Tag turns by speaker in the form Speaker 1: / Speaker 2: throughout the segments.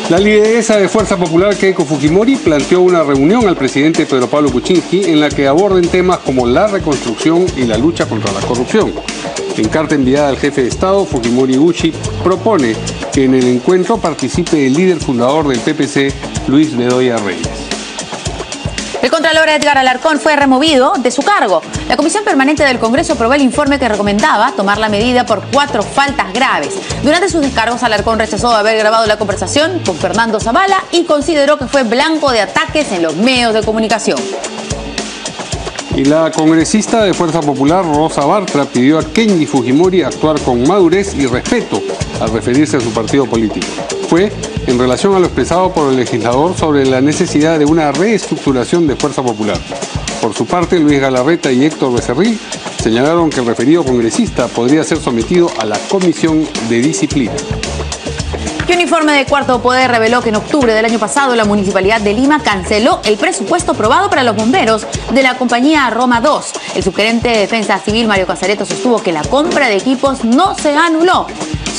Speaker 1: La lideresa de Fuerza Popular, Keiko Fujimori, planteó una reunión al presidente Pedro Pablo Kuczynski en la que aborden temas como la reconstrucción y la lucha contra la corrupción. En carta enviada al jefe de Estado, Fujimori Uchi propone que en el encuentro participe el líder fundador del PPC, Luis Bedoya Reyes.
Speaker 2: El contralor Edgar Alarcón fue removido de su cargo. La Comisión Permanente del Congreso aprobó el informe que recomendaba tomar la medida por 4 faltas graves. Durante sus descargos, Alarcón rechazó haber grabado la conversación con Fernando Zavala y consideró que fue blanco de ataques en los medios de comunicación.
Speaker 1: Y la congresista de Fuerza Popular, Rosa Bartra, pidió a Kenji Fujimori actuar con madurez y respeto al referirse a su partido político. Fue en relación a lo expresado por el legislador sobre la necesidad de una reestructuración de Fuerza Popular. Por su parte, Luis Galarreta y Héctor Becerril señalaron que el referido congresista podría ser sometido a la Comisión de Disciplina.
Speaker 2: Y un informe de Cuarto Poder reveló que en octubre del año pasado la Municipalidad de Lima canceló el presupuesto aprobado para los bomberos de la compañía Roma 2. El subgerente de Defensa Civil, Mario Casareto, sostuvo que la compra de equipos no se anuló,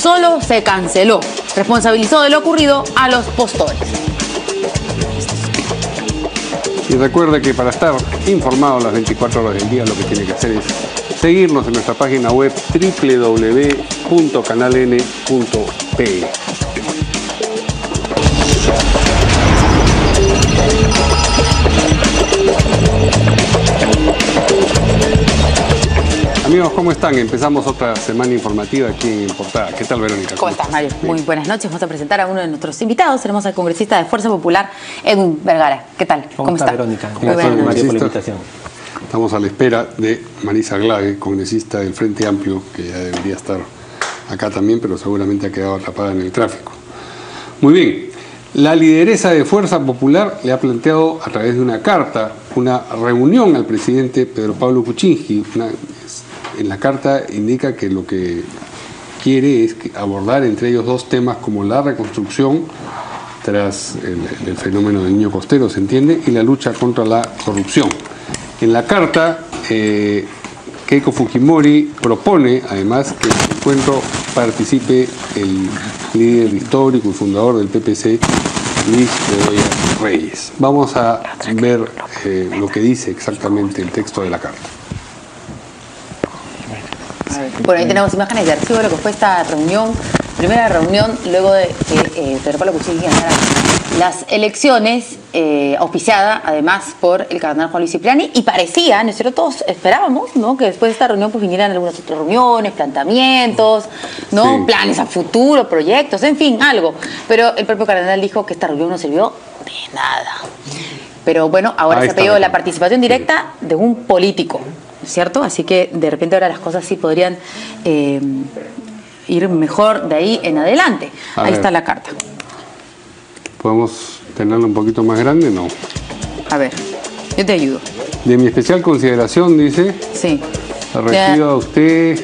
Speaker 2: solo se canceló. Responsabilizó de lo ocurrido a los postores.
Speaker 1: Y recuerde que para estar informado las 24 horas del día lo que tiene que hacer es seguirnos en nuestra página web www.canaln.pe. Amigos, ¿cómo están? Empezamos otra semana informativa aquí en Portada. ¿Qué tal, Verónica?
Speaker 2: ¿Cómo estás, Mario? Muy buenas noches. Vamos a presentar a uno de nuestros invitados. Tenemos al congresista de Fuerza Popular, Edwin Vergara. ¿Qué tal?
Speaker 3: ¿Cómo está, Verónica?
Speaker 2: Muy buenas noches.
Speaker 3: Mario, por la invitación.
Speaker 1: Estamos a la espera de Marisa Glave, congresista del Frente Amplio, que ya debería estar acá también, pero seguramente ha quedado atrapada en el tráfico. Muy bien. La lideresa de Fuerza Popular le ha planteado a través de una carta una reunión al presidente Pedro Pablo Kuczynski. En la carta indica que lo que quiere es abordar entre ellos dos temas como la reconstrucción tras el fenómeno del Niño Costero, se entiende, y la lucha contra la corrupción. En la carta, Keiko Fujimori propone además que en el encuentro participe el líder histórico y fundador del PPC, Luis Bedoya Reyes. Vamos a ver lo que dice exactamente el texto de la carta.
Speaker 2: Bueno, ahí tenemos imágenes de archivo de lo que fue esta reunión, primera reunión luego de que Pedro Pablo Kuczynski ganara las elecciones, auspiciada además por el cardenal Juan Luis Cipriani, y parecía, ¿no es cierto? Todos esperábamos, ¿no?, que después de esta reunión pues vinieran algunas otras reuniones, planteamientos, ¿no?, sí, planes a futuro, proyectos, en fin, algo. Pero el propio cardenal dijo que esta reunión no sirvió de nada. Pero bueno, ahora se ha pedido la participación directa de un político, ¿cierto? Así que de repente ahora las cosas sí podrían ir mejor de ahí en adelante. Ahí está la carta.
Speaker 1: ¿Podemos tenerla un poquito más grande? No.
Speaker 2: A ver, yo te ayudo.
Speaker 1: De mi especial consideración, dice.
Speaker 2: Sí.
Speaker 1: Recibo a usted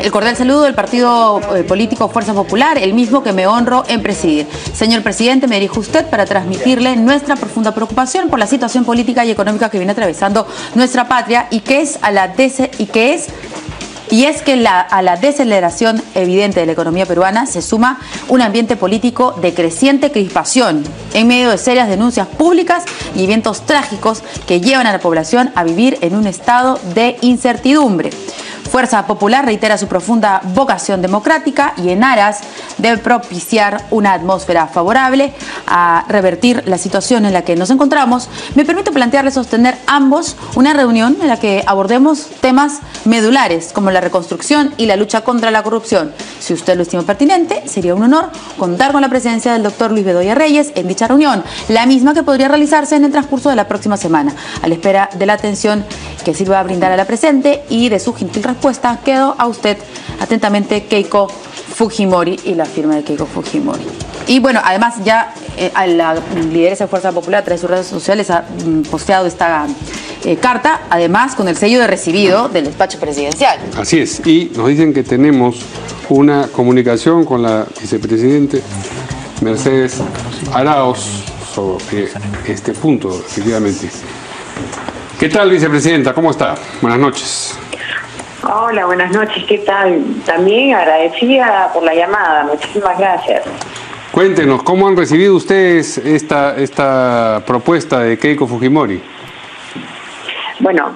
Speaker 2: el cordial saludo del partido político Fuerza Popular, el mismo que me honro en presidir. Señor presidente, me dirijo a usted para transmitirle nuestra profunda preocupación por la situación política y económica que viene atravesando nuestra patria y que es a la desaceleración evidente de la economía peruana se suma un ambiente político de creciente crispación en medio de serias denuncias públicas y eventos trágicos que llevan a la población a vivir en un estado de incertidumbre. Fuerza Popular reitera su profunda vocación democrática y en aras de propiciar una atmósfera favorable a revertir la situación en la que nos encontramos, me permito plantearles sostener ambos una reunión en la que abordemos temas medulares como la reconstrucción y la lucha contra la corrupción. Si usted lo estima pertinente, sería un honor contar con la presencia del doctor Luis Bedoya Reyes en dicha reunión, la misma que podría realizarse en el transcurso de la próxima semana. A la espera de la atención que sirva a brindar a la presente y de su gentil respuesta, quedo a usted atentamente, Keiko Fujimori, y la firma de Keiko Fujimori. Y bueno, además ya a la lideresa de Fuerza Popular a través de sus redes sociales ha posteado esta carta, además con el sello de recibido del despacho presidencial.
Speaker 1: Así es, y nos dicen que tenemos una comunicación con la vicepresidente Mercedes Arauz sobre este punto, efectivamente. ¿Qué tal, vicepresidenta? ¿Cómo está? Buenas noches.
Speaker 4: Hola, buenas noches. ¿Qué tal? También agradecida por la llamada. Muchísimas gracias.
Speaker 1: Cuéntenos, ¿cómo han recibido ustedes esta propuesta de Keiko Fujimori?
Speaker 3: Bueno,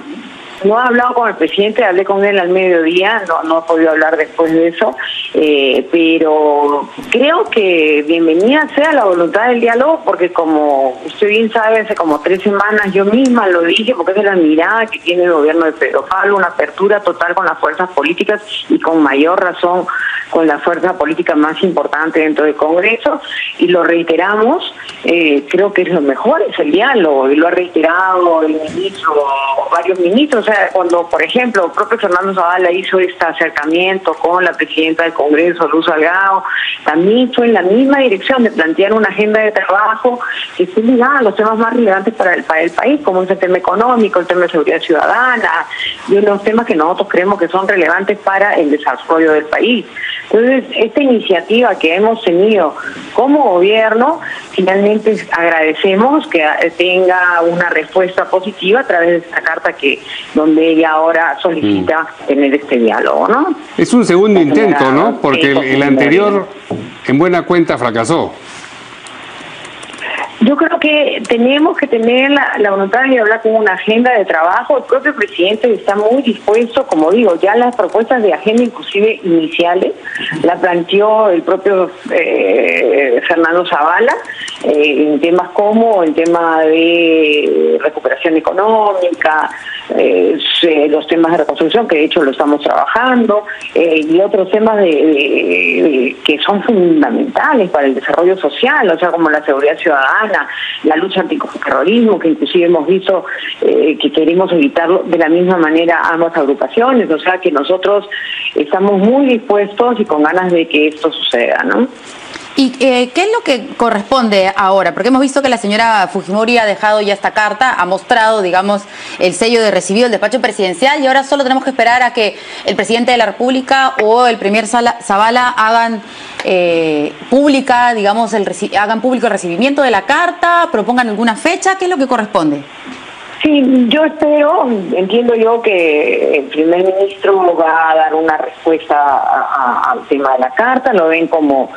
Speaker 3: no he hablado con el presidente, hablé con él al mediodía, no he podido hablar después de eso, pero creo que bienvenida sea la voluntad del diálogo, porque como usted bien sabe, hace como 3 semanas yo misma lo dije, porque esa es la mirada que tiene el gobierno de Pedro Pablo, una apertura total con las fuerzas políticas y con mayor razón con la fuerza política más importante dentro del Congreso, y lo reiteramos, creo que es lo mejor, es el diálogo, y lo ha reiterado el ministro, varios ministros. O sea, cuando, por ejemplo, el propio Fernando Zavala hizo este acercamiento con la presidenta del Congreso, Luz Salgado, también fue en la misma dirección de plantear una agenda de trabajo que esté ligada a los temas más relevantes para el país, como es el tema económico, el tema de seguridad ciudadana, y unos temas que nosotros creemos que son relevantes para el desarrollo del país. Entonces, esta iniciativa que hemos tenido como gobierno, finalmente agradecemos que tenga una respuesta positiva a través de esta carta donde ella ahora solicita tener este diálogo, ¿no?
Speaker 1: Es un segundo intento, ¿no? Porque el anterior, en buena cuenta, fracasó.
Speaker 3: Yo creo que tenemos que tener la voluntad de hablar con una agenda de trabajo. El propio presidente está muy dispuesto, como digo, ya las propuestas de agenda inclusive iniciales, la planteó el propio Fernando Zavala, en temas como el tema de recuperación económica, los temas de reconstrucción, que de hecho lo estamos trabajando, y otros temas que son fundamentales para el desarrollo social, o sea, como la seguridad ciudadana, la lucha antiterrorismo, que inclusive hemos visto que queremos evitarlo de la misma manera ambas agrupaciones. O sea que nosotros estamos muy dispuestos y con ganas de que esto suceda, ¿no?
Speaker 2: ¿Y qué es lo que corresponde ahora? Porque hemos visto que la señora Fujimori ha dejado ya esta carta, ha mostrado, digamos, el sello de recibido del despacho presidencial, y ahora solo tenemos que esperar a que el presidente de la República o el premier Zavala hagan hagan público el recibimiento de la carta, propongan alguna fecha. ¿Qué es lo que corresponde?
Speaker 3: Sí, yo espero, entiendo yo que el primer ministro va a dar una respuesta al tema de la carta, lo ven como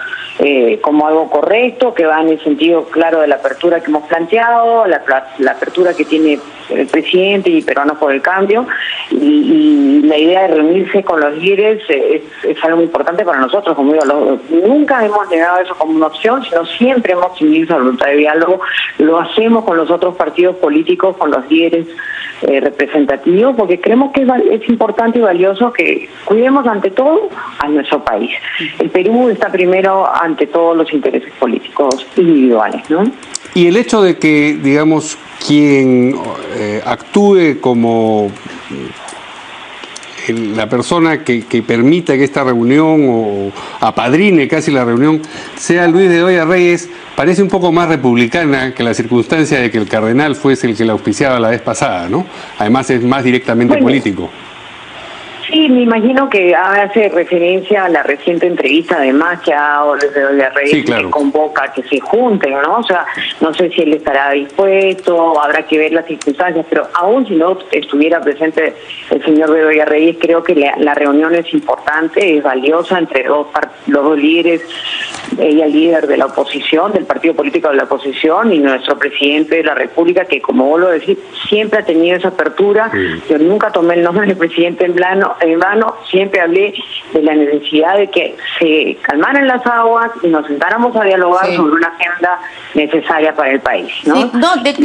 Speaker 3: algo correcto, que va en el sentido claro de la apertura que hemos planteado, la apertura que tiene el presidente y Peruanos por el Cambio, y la idea de reunirse con los líderes es algo importante para nosotros. Como digo, nunca hemos negado eso como una opción, sino siempre hemos tenido esa voluntad de diálogo. Lo hacemos con los otros partidos políticos, con los líderes representativos, porque creemos que es importante y valioso que cuidemos ante todo a nuestro país. El Perú está primero ante todos los intereses políticos individuales, ¿no?
Speaker 1: Y el hecho de que, digamos, quien actúe como la persona que permita que esta reunión o apadrine casi la reunión sea Luis Bedoya Reyes, parece un poco más republicana que la circunstancia de que el cardenal fuese el que la auspiciaba la vez pasada, ¿no? Además es más directamente político.
Speaker 3: Sí, me imagino que hace referencia a la reciente entrevista además que ha dado Luis Bedoya Reyes, sí, claro, que convoca a que se junten, ¿no? O sea, no sé si él estará dispuesto, habrá que ver las circunstancias, pero aún si no estuviera presente el señor Bedoya Reyes, creo que la reunión es importante, es valiosa entre los dos líderes, ella líder de la oposición, del partido político de la oposición, y nuestro presidente de la República, que como vos lo decís, siempre ha tenido esa apertura. Yo nunca tomé el nombre del presidente en vano, siempre hablé de la necesidad de que se calmaran las aguas y nos sentáramos a dialogar sobre una agenda necesaria para el país, ¿no?
Speaker 2: Sí,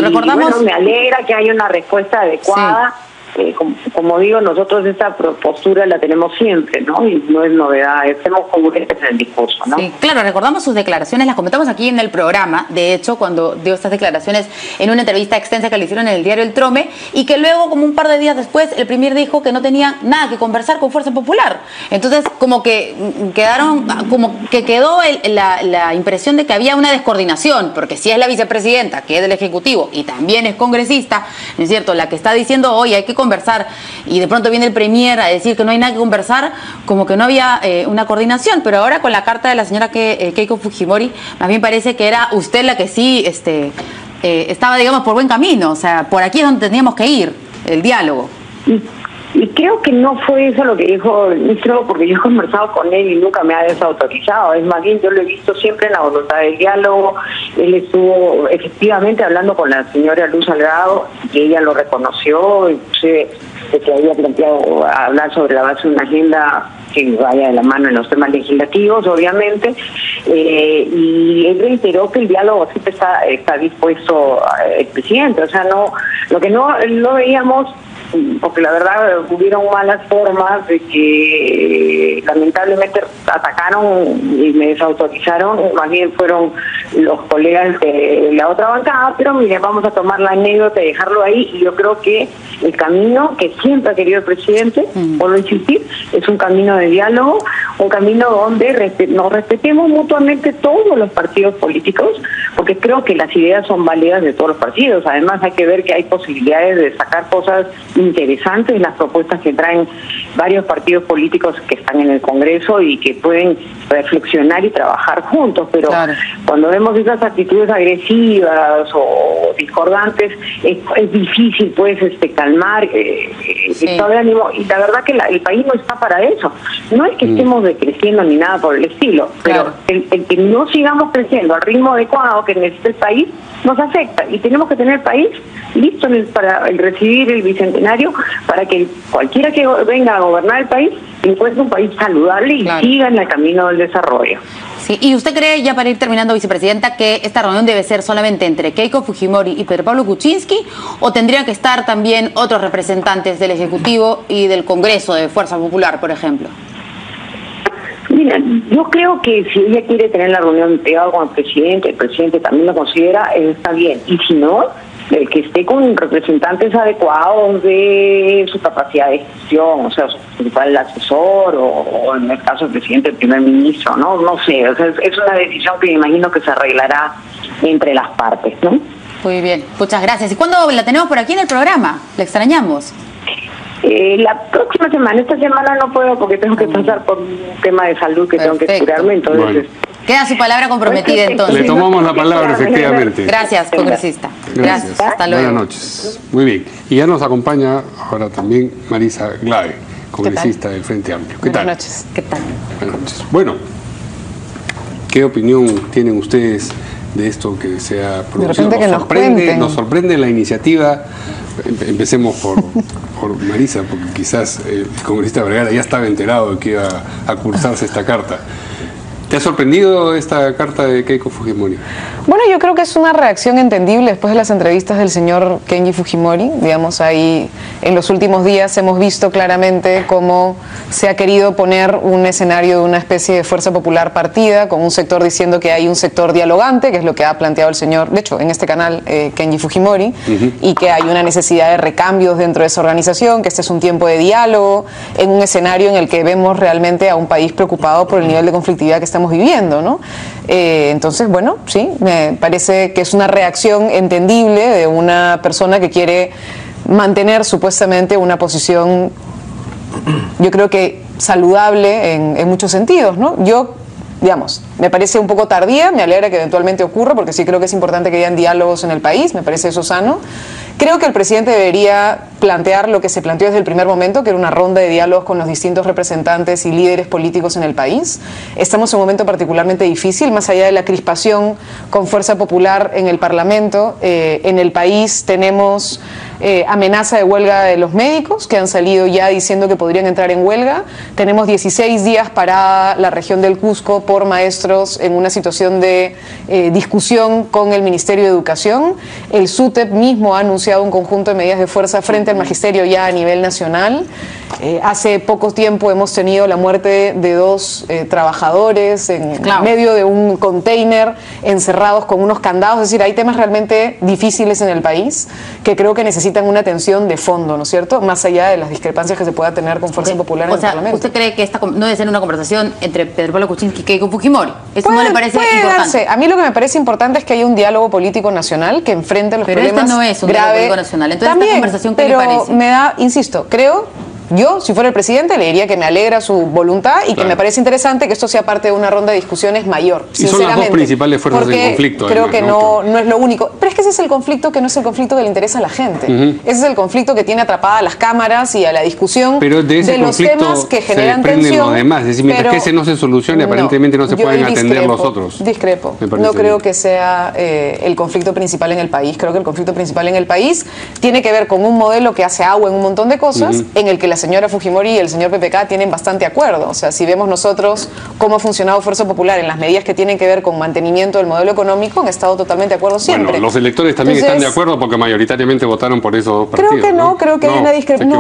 Speaker 2: recordamos...
Speaker 3: Y bueno, me alegra que haya una respuesta adecuada. Sí. Como digo, nosotros esta postura la tenemos siempre, ¿no? Y no es novedad, estemos congruentes en el discurso, ¿no?
Speaker 2: Sí, claro, recordamos sus declaraciones, las comentamos aquí en el programa, de hecho, cuando dio estas declaraciones en una entrevista extensa que le hicieron en el diario El Trome, y que luego, como un par de días después, el premier dijo que no tenía nada que conversar con Fuerza Popular. Entonces, como que quedó la impresión de que había una descoordinación, porque si es la vicepresidenta, que es del Ejecutivo, y también es congresista, ¿no es cierto?, la que está diciendo, oye, hay que conversar, y de pronto viene el premier a decir que no hay nada que conversar, como que no había una coordinación. Pero ahora con la carta de la señora Keiko Fujimori, más bien parece que era usted la que sí estaba, digamos, por buen camino. O sea, por aquí es donde teníamos que ir, el diálogo.
Speaker 3: Y creo que no fue eso lo que dijo el ministro, porque yo he conversado con él y nunca me ha desautorizado. Es más bien, yo lo he visto siempre en la voluntad del diálogo. Él estuvo efectivamente hablando con la señora Luz Salgado, y ella lo reconoció, inclusive que había planteado hablar sobre la base de una agenda que vaya de la mano en los temas legislativos, obviamente, y él reiteró que el diálogo siempre está dispuesto el presidente. O sea, no, lo que no veíamos, porque la verdad hubieron malas formas de que lamentablemente atacaron y me desautorizaron, más bien fueron los colegas de la otra bancada, pero mire, vamos a tomar la anécdota y dejarlo ahí, y yo creo que el camino que siempre ha querido el presidente, por no insistir, es un camino de diálogo, un camino donde nos respetemos mutuamente todos los partidos políticos, porque creo que las ideas son válidas de todos los partidos. Además hay que ver que hay posibilidades de sacar cosas interesantes en las propuestas que traen varios partidos políticos que están en el Congreso y que pueden reflexionar y trabajar juntos, pero claro, cuando vemos esas actitudes agresivas o discordantes, es difícil pues calmar el estado de ánimo, y la verdad que el país no está para eso. No es que estemos decreciendo ni nada por el estilo, pero el que no sigamos creciendo al ritmo adecuado que necesita el país nos afecta, y tenemos que tener el país listo para recibir el bicentenario, para que cualquiera que venga a gobernar el país encuentre un país saludable y siga en el camino del desarrollo.
Speaker 2: Sí, ¿y usted cree, ya para ir terminando, vicepresidenta, que esta reunión debe ser solamente entre Keiko Fujimori y Pedro Pablo Kuczynski, o tendrían que estar también otros representantes del Ejecutivo y del Congreso de Fuerza Popular, por ejemplo?
Speaker 3: Mira, yo creo que si ella quiere tener la reunión pegada con el presidente también lo considera, está bien. Y si no, el que esté con representantes adecuados de su capacidad de gestión, o sea, su principal asesor, o en el caso del presidente, el primer ministro, no sé, o sea, es una decisión que me imagino que se arreglará entre las partes, ¿no?
Speaker 2: Muy bien, muchas gracias. ¿Y cuándo la tenemos por aquí en el programa? ¿La extrañamos?
Speaker 3: La próxima semana. Esta semana no puedo porque tengo que pasar por un tema de salud que tengo que curarme, entonces...
Speaker 1: Bueno.
Speaker 2: Queda su palabra comprometida, entonces.
Speaker 1: Le tomamos la palabra, efectivamente.
Speaker 2: Gracias, congresista. Gracias. Hasta luego.
Speaker 1: Buenas noches. Muy bien. Y ya nos acompaña ahora también Marisa Glave, congresista del Frente Amplio. ¿Qué tal?
Speaker 4: Buenas noches.
Speaker 2: ¿Qué tal?
Speaker 1: Buenas noches. Bueno, ¿qué opinión tienen ustedes de esto que se ha producido?
Speaker 4: De repente
Speaker 1: Nos sorprende la iniciativa. Empecemos por Marisa, porque quizás el congresista Vergara ya estaba enterado de que iba a cursarse esta carta. ¿Te ha sorprendido esta carta de Keiko Fujimori?
Speaker 4: Bueno, yo creo que es una reacción entendible después de las entrevistas del señor Kenji Fujimori. Digamos, ahí en los últimos días hemos visto claramente cómo se ha querido poner un escenario de una especie de fuerza popular partida, con un sector diciendo que hay un sector dialogante, que es lo que ha planteado el señor, de hecho, en este canal, Kenji Fujimori, y que hay una necesidad de recambios dentro de esa organización, que este es un tiempo de diálogo, en un escenario en el que vemos realmente a un país preocupado por el nivel de conflictividad que estamos viviendo, ¿no? Entonces, bueno, sí, me parece que es una reacción entendible de una persona que quiere mantener supuestamente una posición, yo creo que saludable en muchos sentidos, ¿no? Yo, digamos, me parece un poco tardía, me alegra que eventualmente ocurra, porque sí creo que es importante que hayan diálogos en el país, me parece eso sano. Creo que el presidente debería plantear lo que se planteó desde el primer momento, que era una ronda de diálogos con los distintos representantes y líderes políticos en el país. Estamos en un momento particularmente difícil, más allá de la crispación con Fuerza Popular en el Parlamento. En el país tenemos amenaza de huelga de los médicos, que han salido ya diciendo que podrían entrar en huelga. Tenemos 16 días parada la región del Cusco por maestros en una situación de discusión con el Ministerio de Educación. El SUTEP mismo ha anunciado un conjunto de medidas de fuerza frente al magisterio ya a nivel nacional. Hace poco tiempo hemos tenido la muerte de 2 trabajadores en medio de un container, encerrados con unos candados. Es decir, hay temas realmente difíciles en el país que creo que necesitan una atención de fondo, ¿no es cierto? Más allá de las discrepancias que se pueda tener con Fuerza Popular en el Parlamento.
Speaker 2: ¿Usted cree que esta no debe ser una conversación entre Pedro Pablo Kuczynski y Keiko Fujimori? ¿Eso no le parece importante?
Speaker 4: A mí lo que me parece importante es que haya un diálogo político nacional que enfrente los problemas graves.
Speaker 2: Pero este no es un diálogo político nacional. Entonces,
Speaker 4: también,
Speaker 2: ¿esta conversación qué le parece?
Speaker 4: Me da, insisto, creo Yo, si fuera el presidente, le diría que me alegra su voluntad y que me parece interesante que esto sea parte de una ronda de discusiones mayor.
Speaker 1: Y son las dos principales fuerzas del conflicto.
Speaker 4: Creo
Speaker 1: además,
Speaker 4: que no es lo único. Pero es que ese es el conflicto que no es el conflicto que le interesa a la gente. Ese es el conflicto que tiene atrapada a las cámaras y a la discusión
Speaker 1: pero de
Speaker 4: los temas que generan tensión.
Speaker 1: Los demás. Es decir, mientras que ese no se solucione, aparentemente no se pueden atender los otros.
Speaker 4: Discrepo. No creo que sea el conflicto principal en el país. Creo que el conflicto principal en el país tiene que ver con un modelo que hace agua en un montón de cosas, en el que la señora Fujimori y el señor PPK tienen bastante acuerdo. O sea, si vemos nosotros cómo ha funcionado Fuerza Popular en las medidas que tienen que ver con mantenimiento del modelo económico, han estado totalmente de acuerdo siempre.
Speaker 1: Bueno, los electores también están de acuerdo porque mayoritariamente votaron por esos dos partidos.
Speaker 4: Creo que no, creo que hay una discrepancia.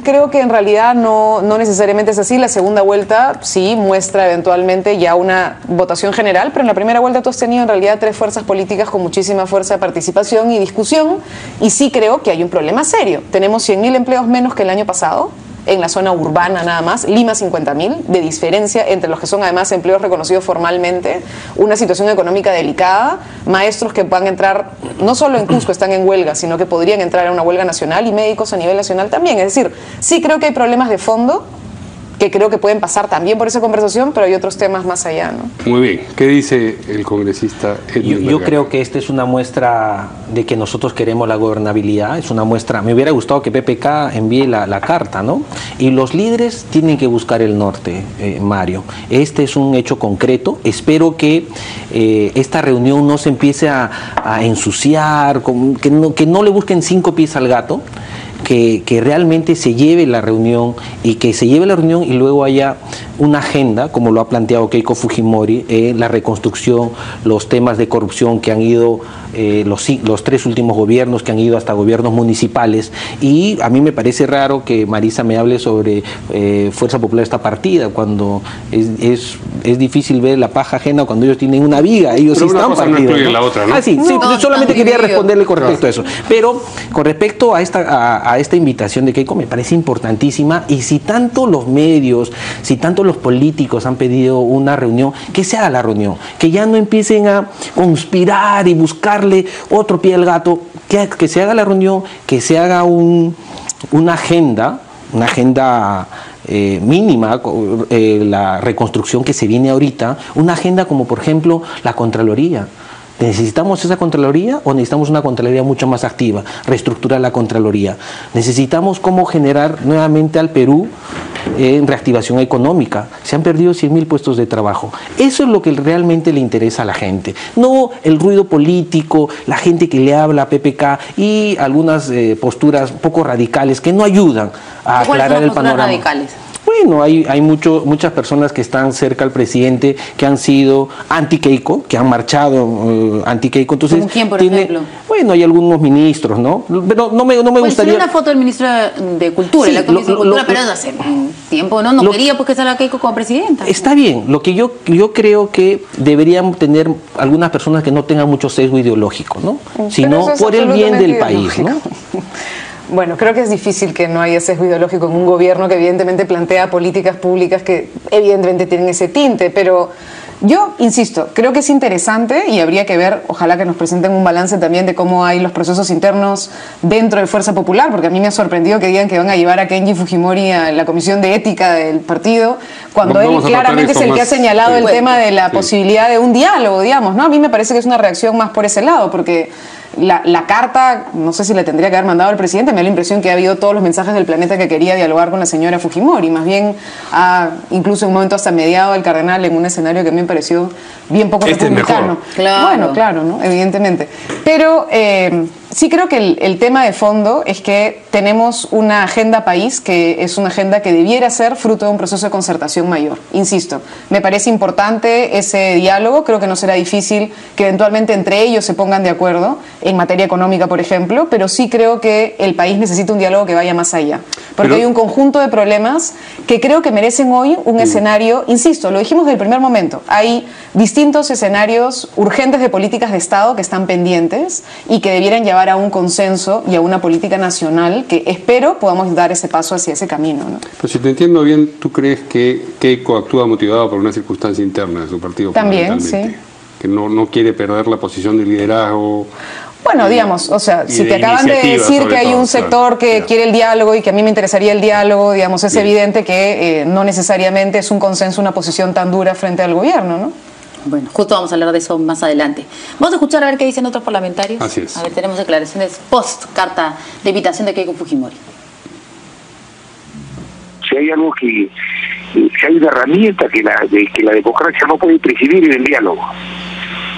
Speaker 4: Creo que en realidad no necesariamente es así. La segunda vuelta sí muestra eventualmente ya una votación general, pero en la primera vuelta tú has tenido en realidad 3 fuerzas políticas con muchísima fuerza de participación y discusión, y sí creo que hay un problema serio. Tenemos 100.000 empleos menos que el año pasado, en la zona urbana nada más, Lima 50.000, de diferencia entre los que son además empleos reconocidos formalmente, una situación económica delicada, maestros que puedan entrar, no solo en Cusco están en huelga, sino que podrían entrar a una huelga nacional, y médicos a nivel nacional también. Es decir, sí creo que hay problemas de fondo que creo que pueden pasar también por esa conversación, pero hay otros temas más allá, ¿no?
Speaker 1: Muy bien. ¿Qué dice el congresista Edwin
Speaker 5: Yo creo que esta es una muestra de que nosotros queremos la gobernabilidad. Es una muestra. Me hubiera gustado que PPK envíe la carta, ¿no? Y los líderes tienen que buscar el norte, Mario. Este es un hecho concreto. Espero que esta reunión no se empiece a ensuciar, que no le busquen 5 pies al gato. Que realmente se lleve la reunión y luego haya una agenda, como lo ha planteado Keiko Fujimori, la reconstrucción, los temas de corrupción que han ido, los 3 últimos gobiernos que han ido hasta gobiernos municipales. Y a mí me parece raro que Marisa me hable sobre Fuerza Popular esta partida, cuando es difícil ver la paja ajena cuando ellos tienen una viga, ellos sí están partidos, ¿no?
Speaker 1: La otra, ¿no?
Speaker 5: Sí, solamente quería responderle con respecto a eso. Pero con respecto a esta invitación de Keiko, me parece importantísima, y si tanto los medios, si tanto los políticos han pedido una reunión, que se haga la reunión, que ya no empiecen a conspirar y buscarle otro pie al gato, que se haga la reunión, que se haga una agenda mínima, la reconstrucción que se viene ahorita, una agenda como por ejemplo la Contraloría. ¿Necesitamos esa Contraloría o necesitamos una Contraloría mucho más activa? Reestructurar la Contraloría. Necesitamos cómo generar nuevamente al Perú en reactivación económica. Se han perdido 100.000 puestos de trabajo. Eso es lo que realmente le interesa a la gente. No el ruido político, la gente que le habla a PPK y algunas posturas poco radicales que no ayudan a aclarar el panorama.
Speaker 2: Radicales?
Speaker 5: Bueno, hay muchas personas que están cerca al presidente que han sido anti-Keiko, que han marchado anti-Keiko. Entonces,
Speaker 2: ¿con quién, por ejemplo?
Speaker 5: Bueno, hay algunos ministros, ¿no? Pero no me gustaría...
Speaker 2: Una foto del ministro de Cultura, el actual ministro de Cultura, pero hace tiempo no quería porque salga Keiko como presidenta.
Speaker 5: Está bien, lo que yo creo que deberían tener algunas personas que no tengan mucho sesgo ideológico, ¿no? Sino por el bien del país, ¿no?
Speaker 4: Bueno, creo que es difícil que no haya sesgo ideológico en un gobierno que evidentemente plantea políticas públicas que evidentemente tienen ese tinte, pero yo insisto, creo que es interesante y habría que ver, ojalá que nos presenten un balance también de cómo hay los procesos internos dentro de Fuerza Popular, porque a mí me ha sorprendido que digan que van a llevar a Kenji Fujimori a la Comisión de Ética del partido, cuando él claramente es el que ha señalado el tema de la posibilidad de un diálogo, digamos, ¿no? A mí me parece que es una reacción más por ese lado, porque la carta, no sé si le tendría que haber mandado al presidente, me da la impresión que ha habido todos los mensajes del planeta que quería dialogar con la señora Fujimori, más bien incluso en un momento hasta mediado al cardenal en un escenario que a mí me pareció bien poco republicano.
Speaker 2: Claro.
Speaker 4: Bueno, claro, ¿no? Evidentemente. Pero sí creo que el tema de fondo es que tenemos una agenda país que es una agenda que debiera ser fruto de un proceso de concertación mayor. Insisto, me parece importante ese diálogo, creo que no será difícil que eventualmente entre ellos se pongan de acuerdo en materia económica, por ejemplo, pero sí creo que el país necesita un diálogo que vaya más allá. Porque hay un conjunto de problemas que creo que merecen hoy un escenario, insisto, lo dijimos desde el primer momento, hay distintos escenarios urgentes de políticas de Estado que están pendientes y que debieran llevar a un consenso y a una política nacional que espero podamos dar ese paso hacia ese camino, ¿no?
Speaker 1: Pero si te entiendo bien, ¿tú crees que Keiko actúa motivado por una circunstancia interna de su partido?
Speaker 4: También, sí.
Speaker 1: Que no quiere perder la posición de liderazgo.
Speaker 4: Bueno, digamos, o sea, si te acaban de decir que hay un sector que quiere el diálogo y que a mí me interesaría el diálogo, digamos, es evidente que no necesariamente es un consenso, una posición tan dura frente al gobierno, ¿no?
Speaker 2: Bueno, justo vamos a hablar de eso más adelante. Vamos a escuchar a ver qué dicen otros parlamentarios.
Speaker 1: Así es.
Speaker 2: A ver, tenemos declaraciones post carta de invitación de Keiko Fujimori.
Speaker 6: Si hay algo que hay una herramienta que la democracia no puede presidir en el diálogo.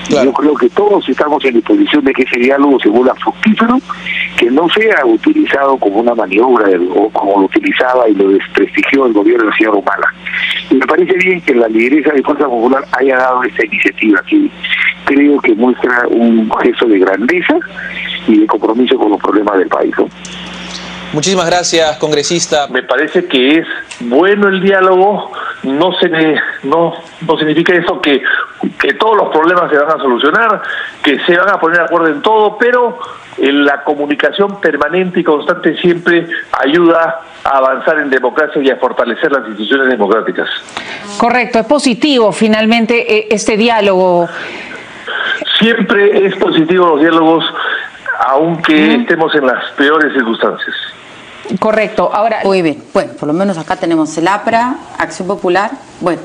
Speaker 6: Claro. Yo creo que todos estamos en disposición de que ese diálogo se vuelva fructífero, que no sea utilizado como una maniobra o como lo utilizaba y lo desprestigió el gobierno del señor Humala. Y me parece bien que la lideresa de Fuerza Popular haya dado esta iniciativa, que creo que muestra un gesto de grandeza y de compromiso con los problemas del país, ¿no?
Speaker 7: Muchísimas gracias, congresista.
Speaker 8: Me parece que es bueno el diálogo, no significa eso que todos los problemas se van a solucionar, que se van a poner de acuerdo en todo, pero la comunicación permanente y constante siempre ayuda a avanzar en democracia y a fortalecer las instituciones democráticas.
Speaker 9: Correcto, es positivo finalmente este diálogo.
Speaker 8: Siempre es positivo los diálogos, aunque estemos en las peores circunstancias.
Speaker 9: Correcto. Ahora,
Speaker 2: muy bien. Bueno, por lo menos acá tenemos el APRA, Acción Popular. Bueno,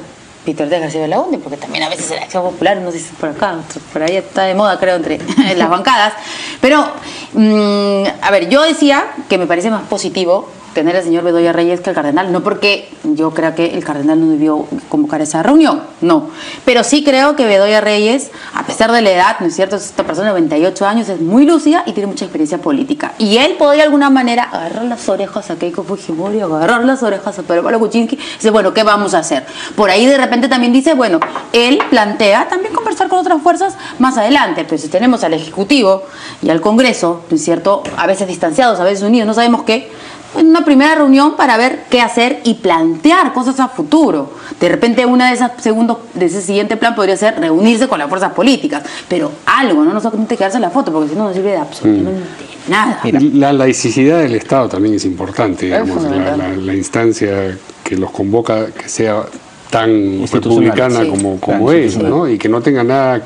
Speaker 2: Víctor de García Belaunde, porque también a veces la Acción Popular, no sé si es por acá, por ahí está de moda, creo, entre las bancadas. Pero, a ver, yo decía que me parece más positivo tener al señor Bedoya Reyes que el cardenal, no porque yo creo que el cardenal no debió convocar esa reunión, no, pero sí creo que Bedoya Reyes, a pesar de la edad, ¿no es cierto?, esta persona de 98 años, es muy lúcida y tiene mucha experiencia política, y él podría de alguna manera agarrar las orejas a Keiko Fujimori, agarrar las orejas a Pedro Pablo Kuczynski, y dice, bueno, ¿qué vamos a hacer? Por ahí de repente también dice, bueno, él plantea también conversar con otras fuerzas más adelante, pero si tenemos al Ejecutivo y al Congreso, ¿no es cierto?, a veces distanciados, a veces unidos, no sabemos qué, en una primera reunión para ver qué hacer y plantear cosas a futuro. De repente una de ese siguiente plan podría ser reunirse con las fuerzas políticas, pero algo, no solamente quedarse en la foto, porque si no sive de absolutamente nada.
Speaker 1: La laicidad del Estado también es importante, digamos, la instancia que los convoca que sea tan republicana como es, ¿no? Y que no tenga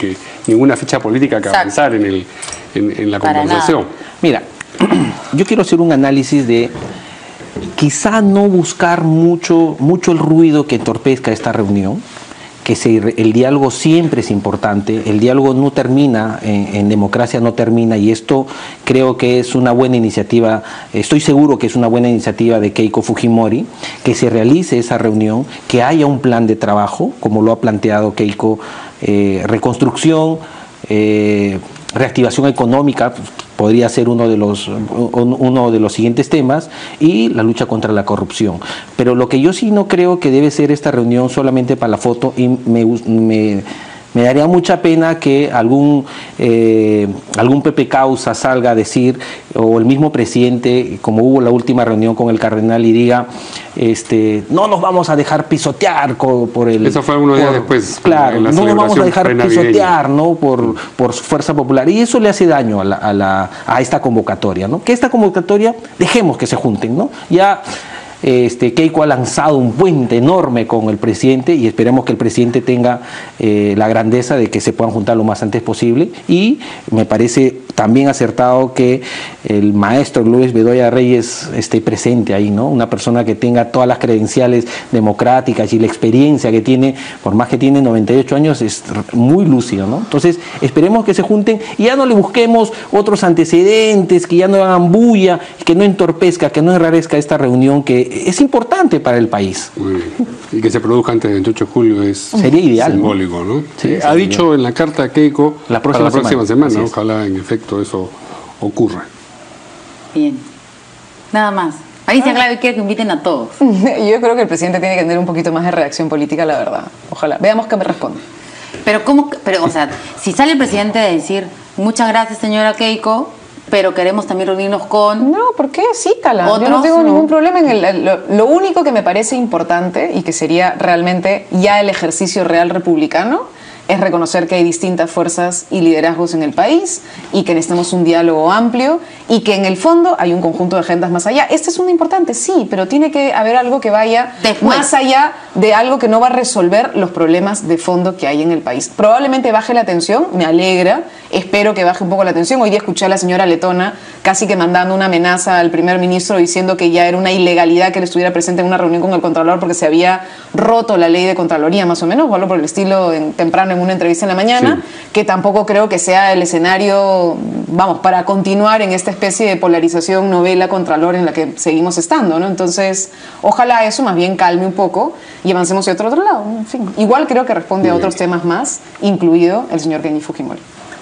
Speaker 1: ninguna ficha política que avanzar en la conversación.
Speaker 5: Mira, yo quiero hacer un análisis de quizá no buscar mucho el ruido que entorpezca esta reunión, que el diálogo siempre es importante, el diálogo no termina, en democracia no termina, y esto creo que es una buena iniciativa, estoy seguro que es una buena iniciativa de Keiko Fujimori, que se realice esa reunión, que haya un plan de trabajo, como lo ha planteado Keiko, reconstrucción, reactivación económica, podría ser uno de los siguientes temas, y la lucha contra la corrupción. Pero lo que yo sí no creo que debe ser esta reunión solamente para la foto, y me daría mucha pena que algún Pepe Causa salga a decir, o el mismo presidente, como hubo la última reunión con el cardenal, y diga, no nos vamos a dejar pisotear por el...
Speaker 1: Eso fue algunos días después.
Speaker 5: Claro, no nos vamos a dejar pisotear, ¿no? por Fuerza Popular. Y eso le hace daño a esta convocatoria, ¿no? Que esta convocatoria, dejemos que se junten, ¿no? Ya... Keiko ha lanzado un puente enorme con el presidente, y esperemos que el presidente tenga la grandeza de que se puedan juntar lo más antes posible, y me parece también acertado que el maestro Luis Bedoya Reyes esté presente ahí, ¿no? Una persona que tenga todas las credenciales democráticas y la experiencia que tiene, por más que tiene 98 años, es muy lúcido, ¿no? Entonces esperemos que se junten y ya no le busquemos otros antecedentes, que ya no hagan bulla, que no entorpezca, que no enrarezca esta reunión que es importante para el país.
Speaker 1: Muy bien. Y que se produzca antes del 28 de julio sería
Speaker 5: ideal,
Speaker 1: simbólico, ¿no?
Speaker 5: Sí,
Speaker 1: ha dicho en la carta Keiko
Speaker 5: la próxima semana.
Speaker 1: Ojalá en efecto eso ocurra.
Speaker 2: Bien. Nada más. Alicia Clave quiere que inviten a todos.
Speaker 4: Yo creo que el presidente tiene que tener un poquito más de reacción política, la verdad. Ojalá. Veamos qué me responde.
Speaker 2: Pero o sea, si sale el presidente a decir, muchas gracias señora Keiko, pero queremos también reunirnos con...
Speaker 4: No, ¿por qué? Cítala. Yo no tengo ningún problema en lo único que me parece importante, y que sería realmente ya el ejercicio real republicano, es reconocer que hay distintas fuerzas y liderazgos en el país y que necesitamos un diálogo amplio y que en el fondo hay un conjunto de agendas más allá. Esta es una importante, sí, pero tiene que haber algo que vaya más allá de algo que no va a resolver los problemas de fondo que hay en el país. Probablemente baje la tensión, me alegra, espero que baje un poco la tensión. Hoy día escuché a la señora Letona casi que mandando una amenaza al primer ministro diciendo que ya era una ilegalidad que él estuviera presente en una reunión con el Contralor porque se había roto la ley de Contraloría, más o menos, o algo por el estilo, temprano en una entrevista en la mañana, que tampoco creo que sea el escenario, vamos, para continuar en esta especie de polarización novela Contralor en la que seguimos estando, ¿no? Entonces, ojalá eso más bien calme un poco y avancemos hacia otro lado. En fin, igual creo que responde a otros temas más, incluido el señor Kenji Fujimori.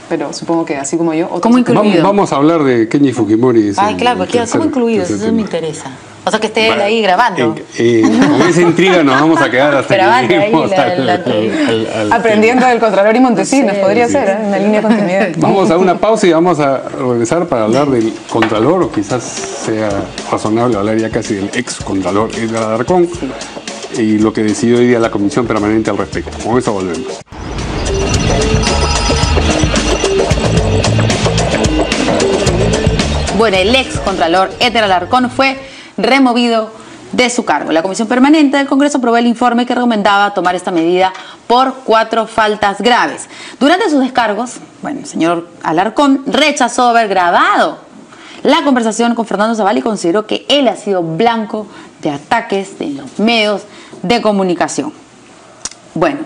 Speaker 4: Pero supongo que así como yo...
Speaker 2: ¿Cómo incluido?
Speaker 1: Vamos a hablar de Kenji Fujimori.
Speaker 2: Ay, claro, porque ¿cómo incluido? Eso me interesa. O sea, que esté él ahí grabando.
Speaker 1: Con esa intriga nos vamos a quedar hasta que lleguemos
Speaker 4: aprendiendo del Contralor y Montesinos, podría ser, una línea de continuidad.
Speaker 1: Vamos a una pausa y vamos a regresar para hablar del Contralor, o quizás sea razonable hablar ya casi del ex Contralor Edgar Alarcón y lo que decidió hoy día la Comisión Permanente al respecto. Con eso volvemos.
Speaker 2: Bueno, el ex Contralor Edgar Alarcón fue removido de su cargo. La Comisión Permanente del Congreso aprobó el informe que recomendaba tomar esta medida por 4 faltas graves. Durante sus descargos, bueno, el señor Alarcón rechazó haber grabado la conversación con Fernando Zavala y consideró que él ha sido blanco de ataques de los medios de comunicación. Bueno,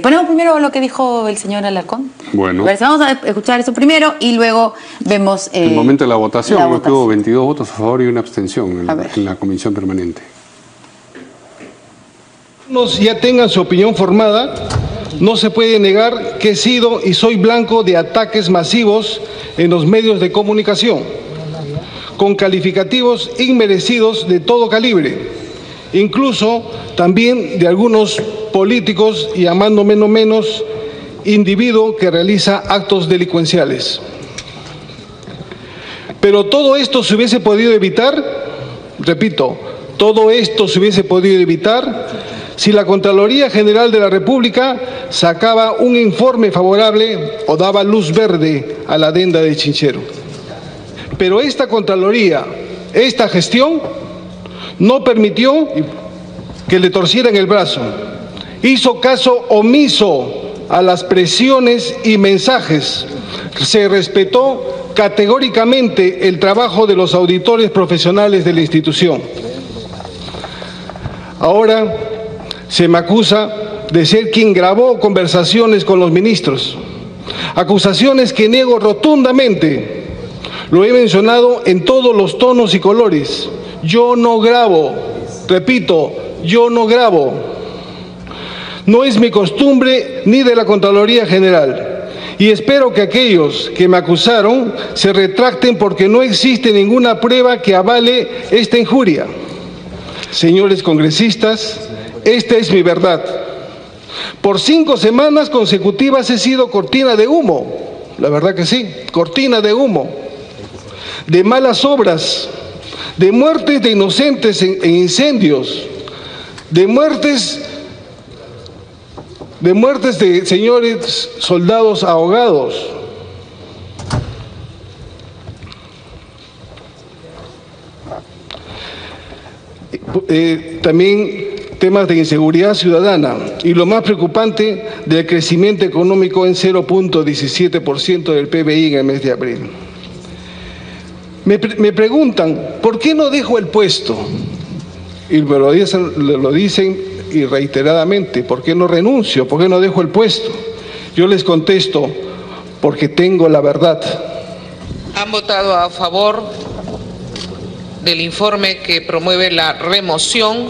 Speaker 2: ponemos primero lo que dijo el señor Alarcón.
Speaker 1: Bueno.
Speaker 2: Vamos a escuchar eso primero y luego vemos...
Speaker 1: el momento de la votación, hubo 22 votos a favor y una abstención en la Comisión Permanente.
Speaker 10: Ya tengan su opinión formada, no se puede negar que he sido y soy blanco de ataques masivos en los medios de comunicación, con calificativos inmerecidos de todo calibre, incluso también de algunos políticos y amando menos individuo que realiza actos delincuenciales. Pero todo esto se hubiese podido evitar, repito, todo esto se hubiese podido evitar si la Contraloría General de la República sacaba un informe favorable o daba luz verde a la adenda de Chinchero. Pero esta Contraloría, esta gestión, no permitió que le torcieran el brazo. Hizo caso omiso a las presiones y mensajes. Se respetó categóricamente el trabajo de los auditores profesionales de la institución. Ahora se me acusa de ser quien grabó conversaciones con los ministros. Acusaciones que niego rotundamente. Lo he mencionado en todos los tonos y colores. Yo no grabo, repito, yo no grabo. No es mi costumbre ni de la Contraloría General. Y espero que aquellos que me acusaron se retracten porque no existe ninguna prueba que avale esta injuria. Señores congresistas, esta es mi verdad. Por 5 semanas consecutivas he sido cortina de humo. La verdad que sí, cortina de humo. De malas obras, de muertes de inocentes en incendios, de muertes de señores soldados ahogados. También temas de inseguridad ciudadana y lo más preocupante del crecimiento económico en 0.17% del PBI en el mes de abril. Me preguntan, ¿por qué no dejo el puesto? Y me lo dicen y reiteradamente, ¿por qué no renuncio? ¿Por qué no dejo el puesto? Yo les contesto, porque tengo la verdad.
Speaker 11: Han votado a favor del informe que promueve la remoción,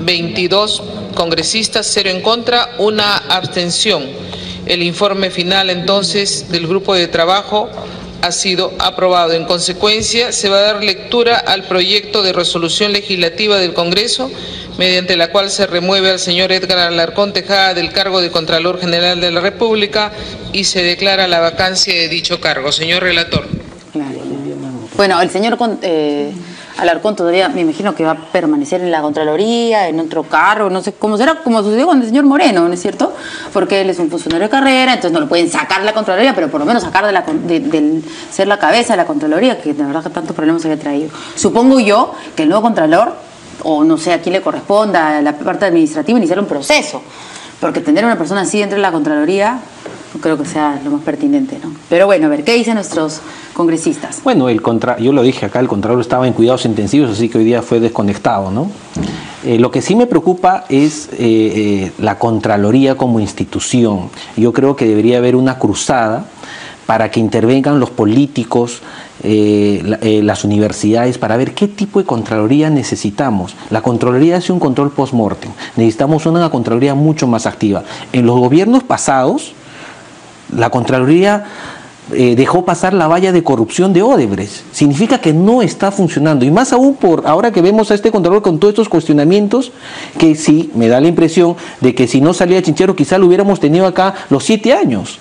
Speaker 11: 22 congresistas, 0 en contra, 1 abstención. El informe final entonces del grupo de trabajo ha sido aprobado. En consecuencia, se va a dar lectura al proyecto de resolución legislativa del Congreso, mediante la cual se remueve al señor Edgar Alarcón Tejada del cargo de Contralor General de la República y se declara la vacancia de dicho cargo. Señor relator.
Speaker 2: Bueno, el señor Alarcón todavía, me imagino que va a permanecer en la Contraloría, en otro cargo, no sé cómo será, como sucedió con el señor Moreno, ¿no es cierto? Porque él es un funcionario de carrera, entonces no lo pueden sacar de la Contraloría, pero por lo menos sacar de ser la cabeza de la Contraloría, que de verdad que tantos problemas había traído. Supongo yo que el nuevo Contralor, o no sé a quién le corresponda, a la parte administrativa, iniciar un proceso, porque tener una persona así dentro de la Contraloría no creo que sea lo más pertinente, ¿no? Pero bueno, a ver, ¿qué dicen nuestros congresistas?
Speaker 5: Bueno, yo lo dije acá, el Contralor estaba en cuidados intensivos, así que hoy día fue desconectado, ¿no? Lo que sí me preocupa es la Contraloría como institución. Yo creo que debería haber una cruzada para que intervengan los políticos, las universidades, para ver qué tipo de Contraloría necesitamos. La Contraloría hace un control post-mortem. Necesitamos una Contraloría mucho más activa. En los gobiernos pasados, la Contraloría dejó pasar la valla de corrupción de Odebrecht. Significa que no está funcionando, y más aún por ahora que vemos a este Contralor con todos estos cuestionamientos, que sí, me da la impresión de que si no salía Chinchero quizá lo hubiéramos tenido acá los 7 años.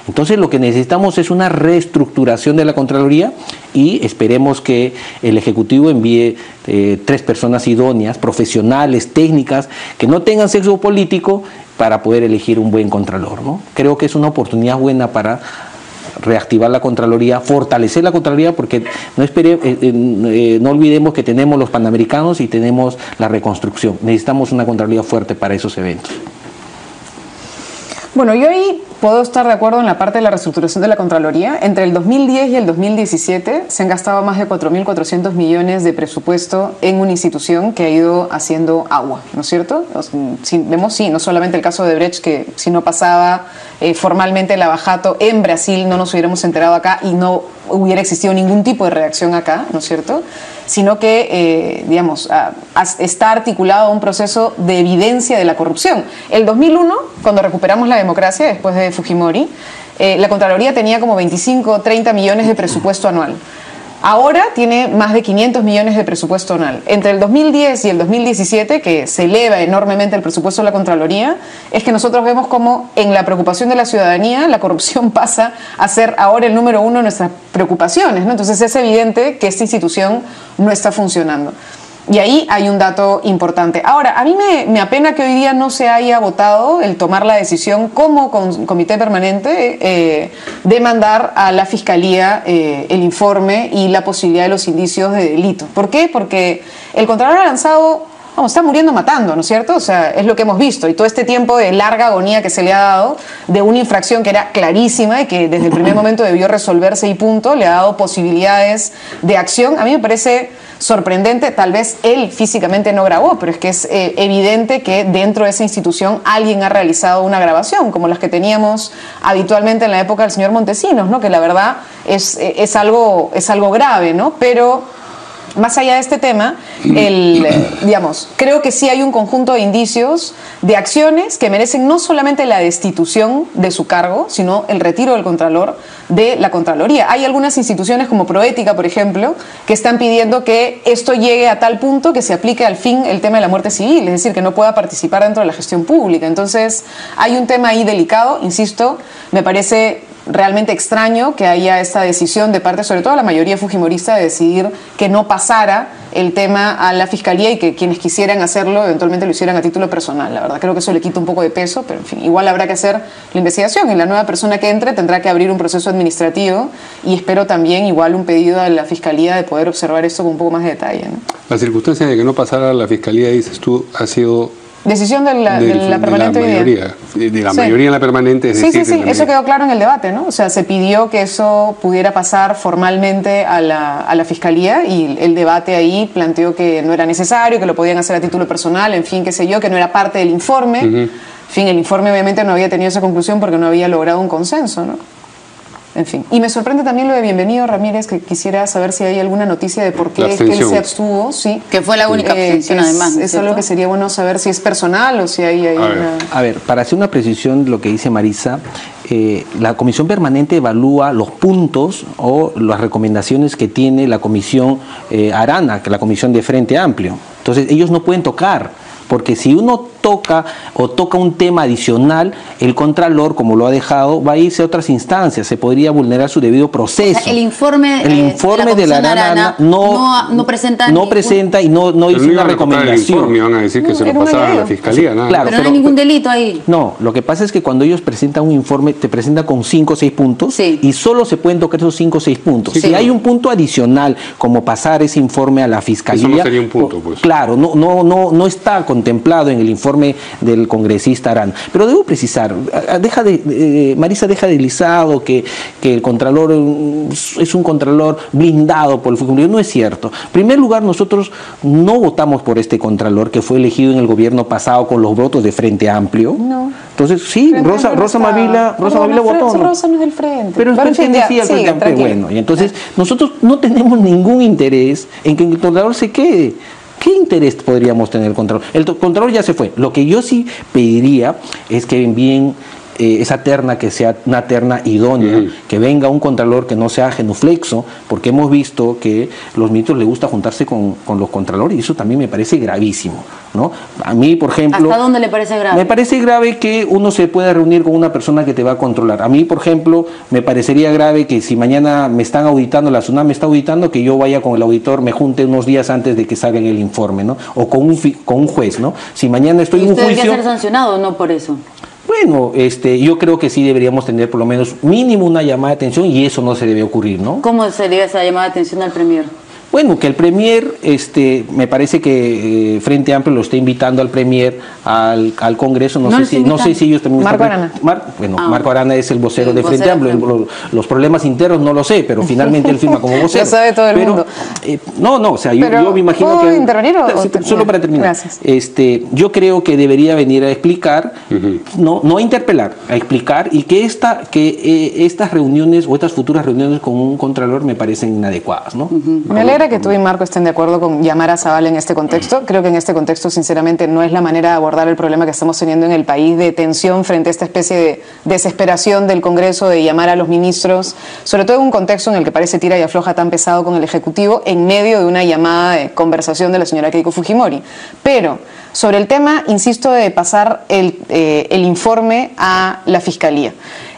Speaker 5: Entonces lo que necesitamos es una reestructuración de la Contraloría, y esperemos que el Ejecutivo envíe 3 personas idóneas, profesionales, técnicas, que no tengan sexo político, para poder elegir un buen Contralor, ¿no? Creo que es una oportunidad buena para reactivar la Contraloría, fortalecer la Contraloría, porque no olvidemos que tenemos los Panamericanos y tenemos la reconstrucción. Necesitamos una Contraloría fuerte para esos eventos.
Speaker 4: Bueno, yo ahí puedo estar de acuerdo en la parte de la reestructuración de la Contraloría. Entre el 2010 y el 2017 se han gastado más de 4.400 millones de presupuesto en una institución que ha ido haciendo agua, ¿no es cierto? Vemos, sí, no solamente el caso de Odebrecht, que si no pasaba formalmente el Lava-Jato en Brasil no nos hubiéramos enterado acá y no hubiera existido ningún tipo de reacción acá, ¿no es cierto?, sino que, digamos, está articulado un proceso de evidencia de la corrupción. El 2001, cuando recuperamos la democracia después de Fujimori, la Contraloría tenía como 25 o 30 millones de presupuesto anual. Ahora tiene más de 500 millones de presupuesto anual. Entre el 2010 y el 2017, que se eleva enormemente el presupuesto de la Contraloría, es que nosotros vemos como en la preocupación de la ciudadanía la corrupción pasa a ser ahora el número 1 de nuestras preocupaciones, ¿no? Entonces es evidente que esta institución no está funcionando. Y ahí hay un dato importante. Ahora, a mí me apena que hoy día no se haya votado el tomar la decisión como comité permanente de mandar a la Fiscalía el informe y la posibilidad de los indicios de delito. ¿Por qué? Porque el Contralor ha lanzado, está muriendo matando, ¿no es cierto? O sea, es lo que hemos visto. Y todo este tiempo de larga agonía que se le ha dado de una infracción que era clarísima y que desde el primer momento debió resolverse y punto, le ha dado posibilidades de acción. A mí me parece sorprendente, tal vez él físicamente no grabó, pero es que es evidente que dentro de esa institución alguien ha realizado una grabación, como las que teníamos habitualmente en la época del señor Montesinos, ¿no? Que la verdad es algo grave, ¿no? Pero más allá de este tema, digamos, creo que sí hay un conjunto de indicios, de acciones que merecen no solamente la destitución de su cargo, sino el retiro del Contralor de la Contraloría. Hay algunas instituciones como Proética, por ejemplo, que están pidiendo que esto llegue a tal punto que se aplique al fin el tema de la muerte civil, es decir, que no pueda participar dentro de la gestión pública. Entonces, hay un tema ahí delicado, insisto, me parece realmente extraño que haya esta decisión de parte, sobre todo la mayoría fujimorista, de decidir que no pasara el tema a la Fiscalía y que quienes quisieran hacerlo eventualmente lo hicieran a título personal. La verdad, creo que eso le quita un poco de peso, pero en fin, igual habrá que hacer la investigación y la nueva persona que entre tendrá que abrir un proceso administrativo y espero también igual un pedido a la Fiscalía de poder observar esto con un poco más de detalle, ¿no?
Speaker 1: La circunstancia de que no pasara a la Fiscalía, dices tú, ha sido
Speaker 4: decisión de la permanente hoy día.
Speaker 1: De la mayoría en la permanente. Es decir,
Speaker 4: sí, eso quedó claro en el debate, ¿no? O sea, se pidió que eso pudiera pasar formalmente a la Fiscalía y el debate ahí planteó que no era necesario, que lo podían hacer a título personal, en fin, qué sé yo, que no era parte del informe. En fin, el informe obviamente no había tenido esa conclusión porque no había logrado un consenso, ¿no? En fin. Y me sorprende también lo de Bienvenido Ramírez, que quisiera saber si hay alguna noticia de por qué es que él se abstuvo. Sí.
Speaker 2: Que fue la única abstención, además.
Speaker 4: Es algo que sería bueno saber si es personal o si hay una...
Speaker 5: A ver, para hacer una precisión de lo que dice Marisa, la Comisión Permanente evalúa los puntos o las recomendaciones que tiene la Comisión Arana, que es la Comisión de Frente Amplio. Entonces, ellos no pueden tocar, porque si uno toca un tema adicional, el Contralor, como lo ha dejado, va a irse a otras instancias, se podría vulnerar su debido proceso.
Speaker 2: O sea, el informe de la Arana no presenta y no hizo una recomendación.
Speaker 1: Van a decir que se lo pasaban a la fiscalía, nada.
Speaker 2: Claro, pero no hay ningún delito ahí.
Speaker 5: No, lo que pasa es que cuando ellos presentan un informe, te presentan con 5 o 6 puntos y solo se pueden tocar esos 5 o 6 puntos. Si hay un punto adicional, como pasar ese informe a la fiscalía,
Speaker 1: eso no sería un punto, pues.
Speaker 5: Claro, no está contemplado en el informe del congresista Arana. Pero debo precisar, Marisa deja deslizado que el Contralor es un Contralor blindado por el Fujimori. No es cierto. En primer lugar, nosotros no votamos por este Contralor que fue elegido en el gobierno pasado con los votos de Frente Amplio. No. Entonces, sí, Rosa Mavila votó.
Speaker 4: Rosa no es del Frente.
Speaker 5: Pero el Frente sí, el Frente Amplio. Bueno, y entonces nosotros no tenemos ningún interés en que el Contralor se quede. ¿Qué interés podríamos tener el Contralor? El Contralor ya se fue. Lo que yo sí pediría es que envíen esa terna, que sea una terna idónea, que venga un Contralor que no sea genuflexo, porque hemos visto que los ministros les gusta juntarse con los Contralores y eso también me parece gravísimo, ¿no? A mí, por ejemplo...
Speaker 2: ¿Hasta dónde le parece grave?
Speaker 5: Me parece grave que uno se pueda reunir con una persona que te va a controlar. A mí, por ejemplo, me parecería grave que si mañana me están auditando, la SUNAT me está auditando, que yo vaya con el auditor, me junte unos días antes de que salga el informe, ¿no? O con un juez, ¿no? Si mañana estoy en un juicio...
Speaker 2: ¿Usted debería ser sancionado no por eso?
Speaker 5: Bueno, yo creo que sí deberíamos tener por lo menos mínimo una llamada de atención y eso no se debe ocurrir, ¿no?
Speaker 2: ¿Cómo se debe esa llamada de atención al Premier?
Speaker 5: Bueno, que el Premier, me parece que Frente Amplio lo está invitando al Premier al Congreso, no sé si ellos también...
Speaker 4: Marco Arana.
Speaker 5: Marco Arana es el vocero de Frente Amplio, los problemas internos no lo sé, pero finalmente él firma como vocero.
Speaker 4: Lo sabe todo el mundo.
Speaker 5: O sea, yo me imagino
Speaker 4: que... intervenir
Speaker 5: solo para terminar.
Speaker 4: Gracias.
Speaker 5: Yo creo que debería venir a explicar, no a interpelar, a explicar, y que estas reuniones o estas futuras reuniones con un Contralor me parecen inadecuadas, ¿no?
Speaker 4: Me alegra que tú y Marco estén de acuerdo con llamar a Zavala en este contexto. Creo que en este contexto, sinceramente, no es la manera de abordar el problema que estamos teniendo en el país de tensión frente a esta especie de desesperación del Congreso de llamar a los ministros, sobre todo en un contexto en el que parece tira y afloja tan pesado con el Ejecutivo en medio de una llamada de conversación de la señora Keiko Fujimori. Pero sobre el tema, insisto, de pasar el informe a la Fiscalía.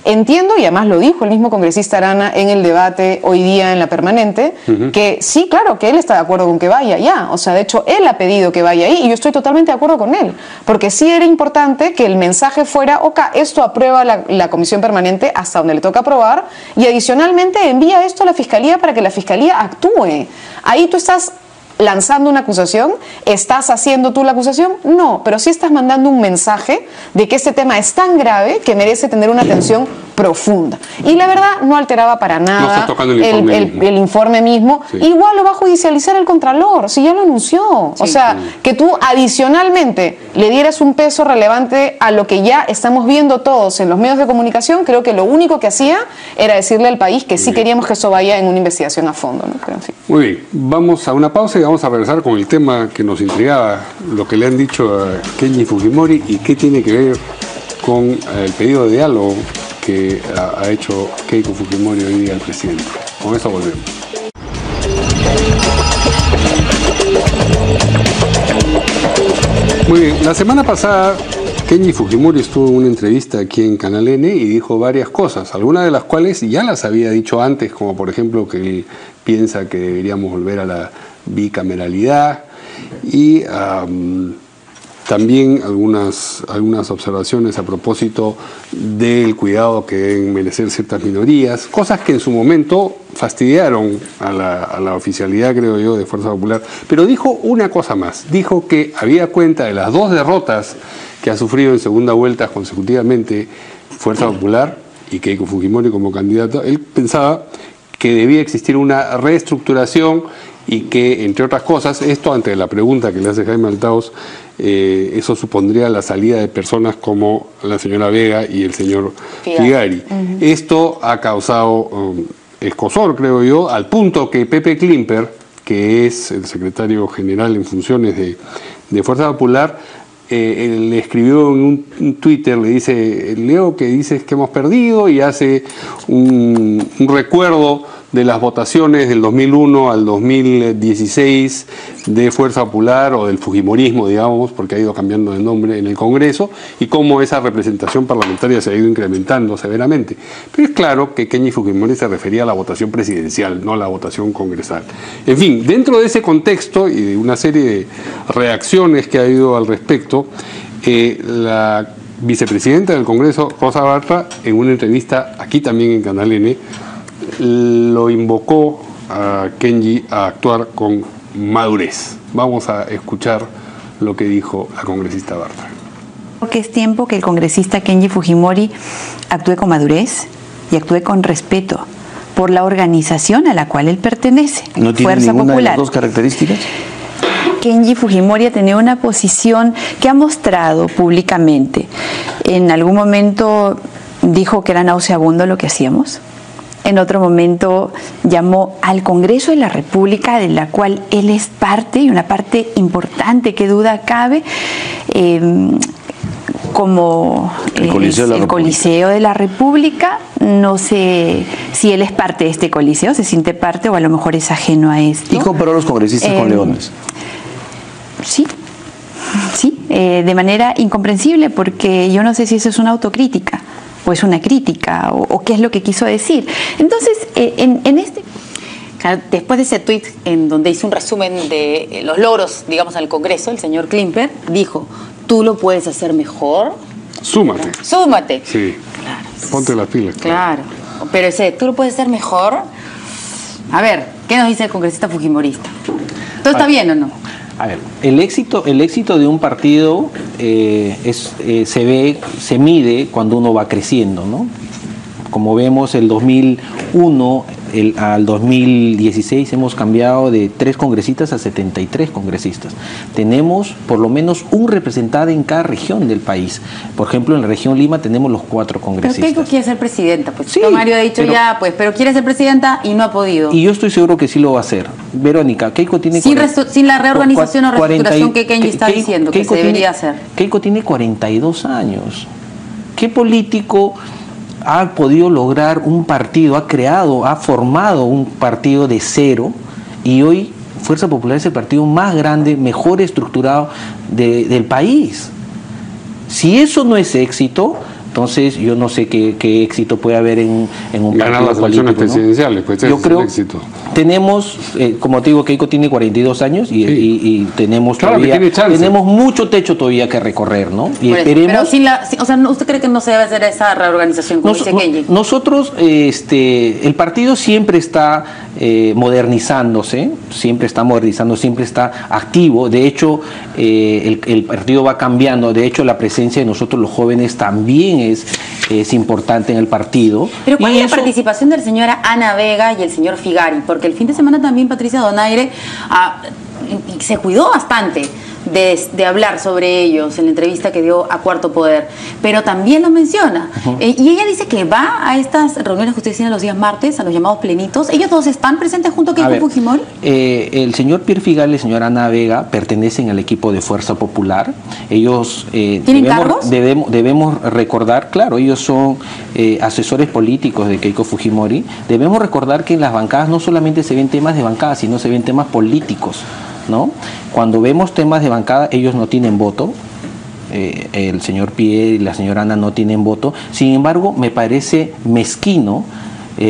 Speaker 4: Entiendo, y además lo dijo el mismo congresista Arana en el debate hoy día en la permanente, que sí, claro, que él está de acuerdo con que vaya ya. O sea, de hecho, él ha pedido que vaya ahí y yo estoy totalmente de acuerdo con él. Porque sí era importante que el mensaje fuera, esto aprueba la comisión permanente hasta donde le toca aprobar y adicionalmente envía esto a la Fiscalía para que la Fiscalía actúe. Ahí tú estás lanzando una acusación, ¿estás haciendo tú la acusación? No, pero sí estás mandando un mensaje de que este tema es tan grave que merece tener una atención profunda. Y la verdad no alteraba para nada el informe mismo. Sí. Igual lo va a judicializar el Contralor, si ya lo anunció. Sí, o sea, que tú adicionalmente le dieras un peso relevante a lo que ya estamos viendo todos en los medios de comunicación, creo que lo único que hacía era decirle al país que sí queríamos que eso vaya en una investigación a fondo, ¿no? Pero, en fin.
Speaker 1: Muy bien, vamos a una pausa y vamos a regresar con el tema que nos intrigaba, lo que le han dicho a Kenji Fujimori y qué tiene que ver con el pedido de diálogo que ha hecho Keiko Fujimori hoy día al presidente. Con eso volvemos. Muy bien, la semana pasada Kenji Fujimori estuvo en una entrevista aquí en Canal N y dijo varias cosas, algunas de las cuales ya las había dicho antes, como por ejemplo que él piensa que deberíamos volver a la bicameralidad y también algunas observaciones a propósito del cuidado que deben merecer ciertas minorías, cosas que en su momento fastidiaron a la oficialidad, creo yo, de Fuerza Popular. Pero dijo una cosa más, dijo que había cuenta de las 2 derrotas que ha sufrido en segunda vuelta consecutivamente Fuerza Popular y Keiko Fujimori como candidata. Él pensaba que debía existir una reestructuración y que, entre otras cosas, esto ante la pregunta que le hace Jaime Altaos, eso supondría la salida de personas como la señora Vega y el señor Figari. Esto ha causado escozor, creo yo, al punto que Pepe Klimper, que es el secretario general en funciones de Fuerza Popular, le escribió en un Twitter, le dice, leo que dices que hemos perdido y hace un recuerdo de las votaciones del 2001 al 2016 de Fuerza Popular o del Fujimorismo, digamos, porque ha ido cambiando de nombre en el Congreso, y cómo esa representación parlamentaria se ha ido incrementando severamente. Pero es claro que Kenji Fujimori se refería a la votación presidencial, no a la votación congresal. En fin, dentro de ese contexto y de una serie de reacciones que ha habido al respecto, la vicepresidenta del Congreso, Rosa Bartra, en una entrevista aquí también en Canal N, lo invocó a Kenji a actuar con madurez. Vamos a escuchar lo que dijo la congresista Bartra.
Speaker 12: Creo que es tiempo que el congresista Kenji Fujimori actúe con madurez y actúe con respeto por la organización a la cual él pertenece.
Speaker 13: ¿No tiene
Speaker 12: Fuerza
Speaker 13: ninguna
Speaker 12: Popular.
Speaker 13: de las dos características?
Speaker 12: Kenji Fujimori ha tenido una posición que ha mostrado públicamente. En algún momento dijo que era nauseabundo lo que hacíamos. En otro momento llamó al Congreso de la República, de la cual él es parte, y una parte importante, que duda cabe, como el Coliseo de la República. No sé si él es parte de este coliseo, se siente parte o a lo mejor es ajeno a esto.
Speaker 13: ¿Y comparó a los congresistas con leones?
Speaker 12: Sí, de manera incomprensible, porque yo no sé si eso es una autocrítica o es una crítica o qué es lo que quiso decir. Entonces,
Speaker 2: Claro, después de ese tuit en donde hizo un resumen de los logros, digamos, al Congreso, el señor Klimper dijo: tú lo puedes hacer mejor.
Speaker 1: Súmate.
Speaker 2: Súmate.
Speaker 1: Sí.
Speaker 2: Claro.
Speaker 1: Ponte las pilas.
Speaker 2: Claro. Pero ese, tú lo puedes hacer mejor. A ver, ¿qué nos dice el congresista fujimorista? ¿Todo está bien o no?
Speaker 5: A ver, el éxito de un partido se mide cuando uno va creciendo, ¿no? Como vemos, el 2001 al 2016 hemos cambiado de 3 congresistas a 73 congresistas. Tenemos por lo menos un representante en cada región del país. Por ejemplo, en la región Lima tenemos los 4 congresistas.
Speaker 2: Pero Keiko quiere ser presidenta, pues.
Speaker 5: Sí,
Speaker 2: Mario ha dicho pero quiere ser presidenta y no ha podido.
Speaker 5: Y yo estoy seguro que sí lo va a hacer. Verónica, Keiko tiene...
Speaker 2: Sin la reorganización o reestructuración que Kenji está diciendo que se debería hacer.
Speaker 5: Keiko tiene 42 años. ¿Qué político ha podido lograr un partido, ha formado un partido de cero, y hoy Fuerza Popular es el partido más grande, mejor estructurado del país? Si eso no es éxito, entonces yo no sé qué éxito puede haber en un
Speaker 1: ganar
Speaker 5: partido
Speaker 1: las elecciones
Speaker 5: político,
Speaker 1: presidenciales, pues
Speaker 5: yo creo,
Speaker 1: éxito.
Speaker 5: Tenemos, como te digo, Keiko tiene 42 años y tenemos
Speaker 1: claro,
Speaker 5: todavía, tenemos mucho techo todavía que recorrer, ¿no? Y esperemos.
Speaker 2: Pero ¿usted cree que no se debe hacer esa reorganización como dice Kenji?
Speaker 5: Nosotros, el partido siempre está modernizándose, siempre está activo. De hecho, el partido va cambiando. De hecho, la presencia de nosotros los jóvenes también es importante en el partido.
Speaker 2: Pero ¿cuál es la participación de la señora Ana Vega y el señor Figari? Porque el fin de semana también Patricia Donaire se cuidó bastante de hablar sobre ellos en la entrevista que dio a Cuarto Poder, pero también lo menciona. Y ella dice que va a estas reuniones que ustedes tienen los días martes, a los llamados plenitos. ¿Ellos todos están presentes junto a Keiko Fujimori?
Speaker 5: El señor Pierre Figal y la señora Ana Vega pertenecen al equipo de Fuerza Popular. Ellos
Speaker 2: ¿tienen cargos?
Speaker 5: Debemos recordar, claro, ellos son asesores políticos de Keiko Fujimori. Debemos recordar que en las bancadas no solamente se ven temas de bancada, sino se ven temas políticos, ¿no? Cuando vemos temas de bancada, ellos no tienen voto. El señor Pierre y la señora Ana no tienen voto. Sin embargo, me parece mezquino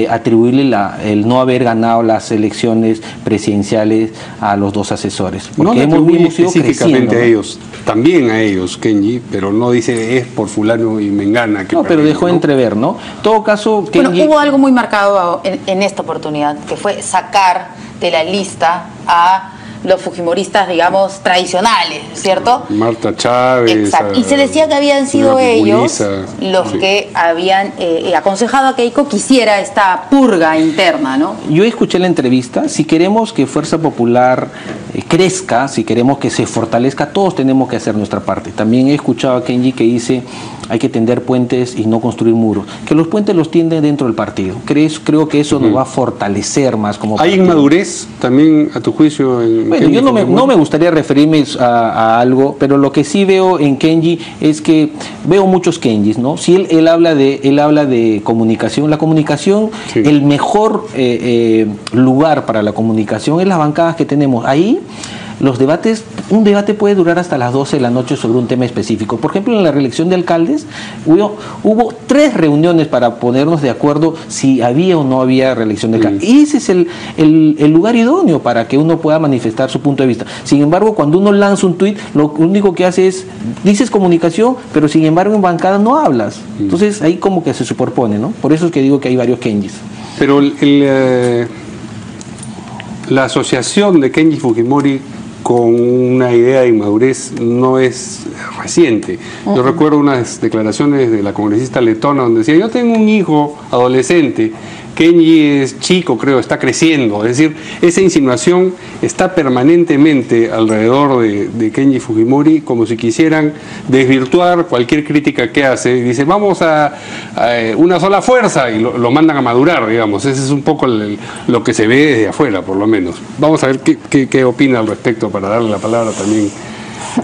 Speaker 5: atribuirle el no haber ganado las elecciones presidenciales a los 2 asesores.
Speaker 1: Porque
Speaker 5: no hemos sido
Speaker 1: específicamente
Speaker 5: creciendo,
Speaker 1: a ellos, también a ellos, Kenji, pero no dice es por fulano y mengana. Que
Speaker 5: pero dejó entrever, ¿no? En todo caso,
Speaker 2: Kenji... Bueno, hubo algo muy marcado en esta oportunidad, que fue sacar de la lista a los fujimoristas, digamos, tradicionales, ¿cierto?
Speaker 1: Marta Chávez.
Speaker 2: Exacto. Y se decía que habían sido ellos los que habían aconsejado a Keiko que hiciera esta purga interna, ¿no?
Speaker 5: Yo escuché la entrevista. Si queremos que Fuerza Popular crezca, si queremos que se fortalezca, todos tenemos que hacer nuestra parte. También he escuchado a Kenji que dice hay que tender puentes y no construir muros. Que los puentes los tienden dentro del partido. Creo que eso nos va a fortalecer más como partido.
Speaker 1: ¿Hay inmadurez también, a tu juicio?
Speaker 5: Bueno, yo no me gustaría referirme a algo, pero lo que sí veo en Kenji es que veo muchos Kenjis, ¿no? Si él habla de comunicación, la comunicación, sí. El mejor lugar para la comunicación es las bancadas que tenemos. Ahí los debates, un debate puede durar hasta las 12 de la noche sobre un tema específico. Por ejemplo, en la reelección de alcaldes hubo 3 reuniones para ponernos de acuerdo si había o no había reelección de alcaldes. Y ese es el lugar idóneo para que uno pueda manifestar su punto de vista. Sin embargo, cuando uno lanza un tuit, lo único que hace es, dices comunicación, pero sin embargo en bancada no hablas. Entonces ahí como que se superpone, ¿no? Por eso es que digo que hay varios Kenjis.
Speaker 1: Pero la asociación de Kenji Fujimori con una idea de inmadurez no es reciente. Yo recuerdo unas declaraciones de la congresista letona donde decía, yo tengo un hijo adolescente, Kenji es chico, creo, está creciendo. Es decir, esa insinuación está permanentemente alrededor de Kenji Fujimori, como si quisieran desvirtuar cualquier crítica que hace. Y dice, vamos a una sola fuerza, y lo mandan a madurar, digamos. Ese es un poco lo que se ve desde afuera, por lo menos. Vamos a ver qué opina al respecto para darle la palabra también.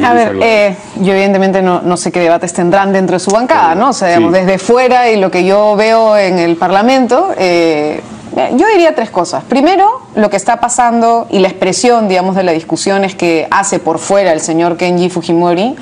Speaker 4: A ver, yo evidentemente no sé qué debates tendrán dentro de su bancada, ¿no? O sea, digamos, desde fuera y lo que yo veo en el Parlamento, yo diría 3 cosas. Primero, lo que está pasando y la expresión, digamos, de la discusión es que hace por fuera el señor Kenji Fujimori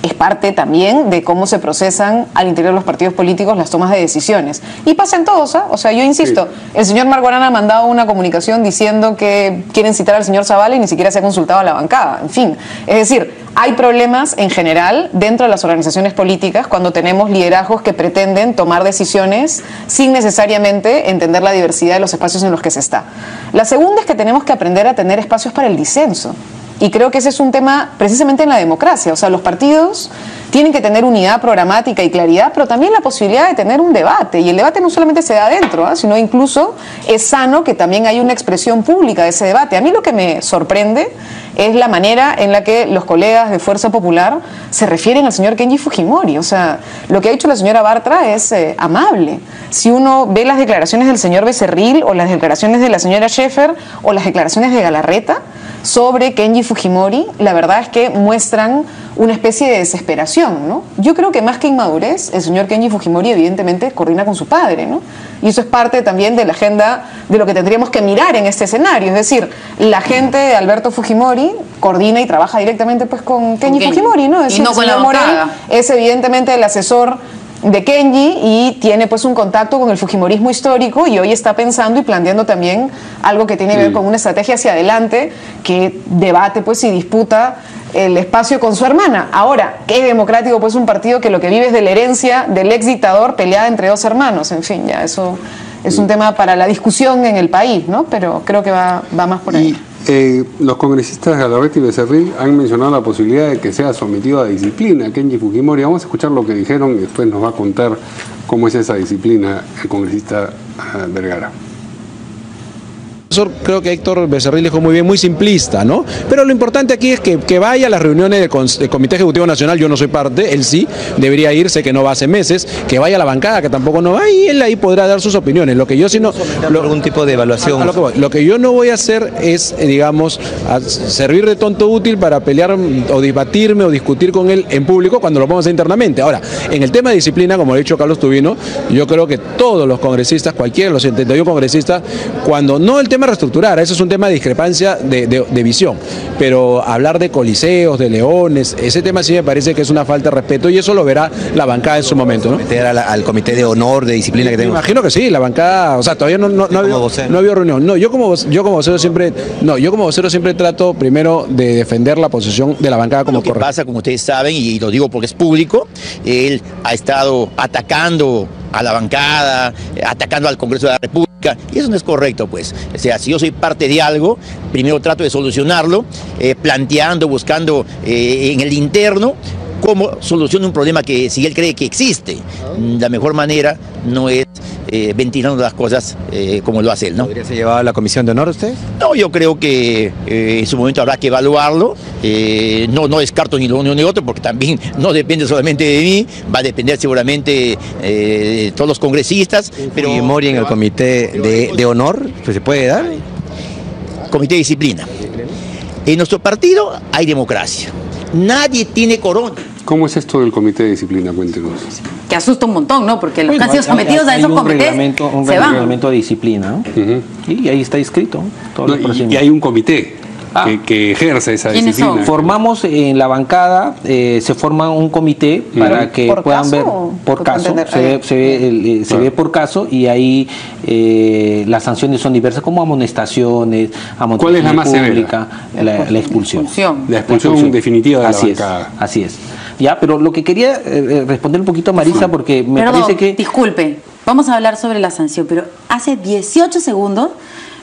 Speaker 4: es parte también de cómo se procesan al interior de los partidos políticos las tomas de decisiones. Y pasa en todos, ¿eh? O sea, yo insisto, el señor Marguarán ha mandado una comunicación diciendo que quieren citar al señor Zavala y ni siquiera se ha consultado a la bancada. En fin, es decir, hay problemas en general dentro de las organizaciones políticas cuando tenemos liderazgos que pretenden tomar decisiones sin necesariamente entender la diversidad de los espacios en los que se está. La segunda es que tenemos que aprender a tener espacios para el disenso. Y creo que ese es un tema precisamente en la democracia. O sea, los partidos tienen que tener unidad programática y claridad, pero también la posibilidad de tener un debate. Y el debate no solamente se da adentro, sino incluso es sano que también haya una expresión pública de ese debate. A mí lo que me sorprende es la manera en la que los colegas de Fuerza Popular se refieren al señor Kenji Fujimori. O sea, lo que ha dicho la señora Bartra es amable. Si uno ve las declaraciones del señor Becerril o las declaraciones de la señora Schaeffer o las declaraciones de Galarreta sobre Kenji Fujimori, la verdad es que muestran una especie de desesperación, ¿no? Yo creo que más que inmadurez, el señor Kenji Fujimori evidentemente coordina con su padre, ¿no? Y eso es parte también de la agenda de lo que tendríamos que mirar en este escenario. Es decir, la gente de Alberto Fujimori coordina y trabaja directamente pues con Kenji Fujimori, ¿no? Es decir,
Speaker 2: y no con la bancada.
Speaker 4: Es evidentemente el asesor de Kenji y tiene pues un contacto con el fujimorismo histórico y hoy está pensando y planteando también algo que tiene que ver con una estrategia hacia adelante que debate pues y disputa el espacio con su hermana. Ahora, ¿qué democrático pues un partido que lo que vive es de la herencia del ex dictador peleada entre 2 hermanos? En fin, ya eso es un tema para la discusión en el país, ¿no? Pero creo que va más por ahí.
Speaker 1: Los congresistas Galarreta y Becerril han mencionado la posibilidad de que sea sometido a disciplina Kenji Fujimori. Vamos a escuchar lo que dijeron y después nos va a contar cómo es esa disciplina el congresista Vergara.
Speaker 14: Creo que Héctor Becerril dijo muy bien, muy simplista, ¿no? Pero lo importante aquí es que vaya a las reuniones del Comité Ejecutivo Nacional, yo no soy parte, él sí, debería ir, sé que no va hace meses, que vaya a la bancada, que tampoco no va, y él ahí podrá dar sus opiniones. Lo que yo sí no...
Speaker 15: algún tipo de evaluación.
Speaker 14: Lo que yo no voy a hacer es, digamos, servir de tonto útil para pelear o debatirme o discutir con él en público cuando lo podemos hacer internamente. Ahora, en el tema de disciplina, como ha dicho Carlos Tubino, yo creo que todos los congresistas, cualquiera de los 71 congresistas, cuando no el tema reestructurar, eso es un tema de discrepancia de visión, pero hablar de coliseos, de leones, ese tema sí me parece que es una falta de respeto y eso lo verá la bancada en su momento, ¿no?
Speaker 15: Meter al comité de honor, de disciplina que tenemos.
Speaker 14: Me imagino que sí, la bancada, o sea, todavía no había reunión. No, yo como vocero siempre trato primero de defender la posición de la bancada como correcto.
Speaker 15: Lo que pasa, como ustedes saben, y lo digo porque es público, él ha estado atacando a la bancada, atacando al Congreso de la República, y eso no es correcto, pues. O sea, si yo soy parte de algo, primero trato de solucionarlo, planteando, buscando en el interno cómo soluciona un problema que si él cree que existe. La mejor manera no es ventilando las cosas como lo hace él, ¿no?
Speaker 13: ¿Podría ser llevado a la Comisión de Honor usted?
Speaker 15: No, yo creo que en su momento habrá que evaluarlo. No descarto ni lo uno ni lo otro, porque también no depende solamente de mí, va a depender seguramente de todos los congresistas. Pero
Speaker 13: Fujimori en el comité de honor, pues, ¿se puede dar?
Speaker 15: Comité de disciplina. En nuestro partido hay democracia. Nadie tiene corona.
Speaker 1: ¿Cómo es esto del comité de disciplina? Cuéntenos.
Speaker 2: Que asusta un montón, ¿no? Porque los que han sido sometidos a esos comités
Speaker 5: un
Speaker 2: se van.
Speaker 5: reglamento de disciplina, ¿no? Y ahí está escrito todos los procedimientos.
Speaker 1: Y hay un comité que ejerce esa disciplina.
Speaker 5: Formamos en la bancada, se forma un comité para que puedan ver por caso, se ve por caso, y ahí las sanciones son diversas, como amonestaciones,
Speaker 1: ¿Cuál es la más
Speaker 5: pública, la expulsión.
Speaker 1: La expulsión definitiva de la bancada.
Speaker 5: Así es. Ya, pero lo que quería responder un poquito a Marisa, porque me parece que...
Speaker 2: Disculpe, vamos a hablar sobre la sanción, pero hace 18 segundos,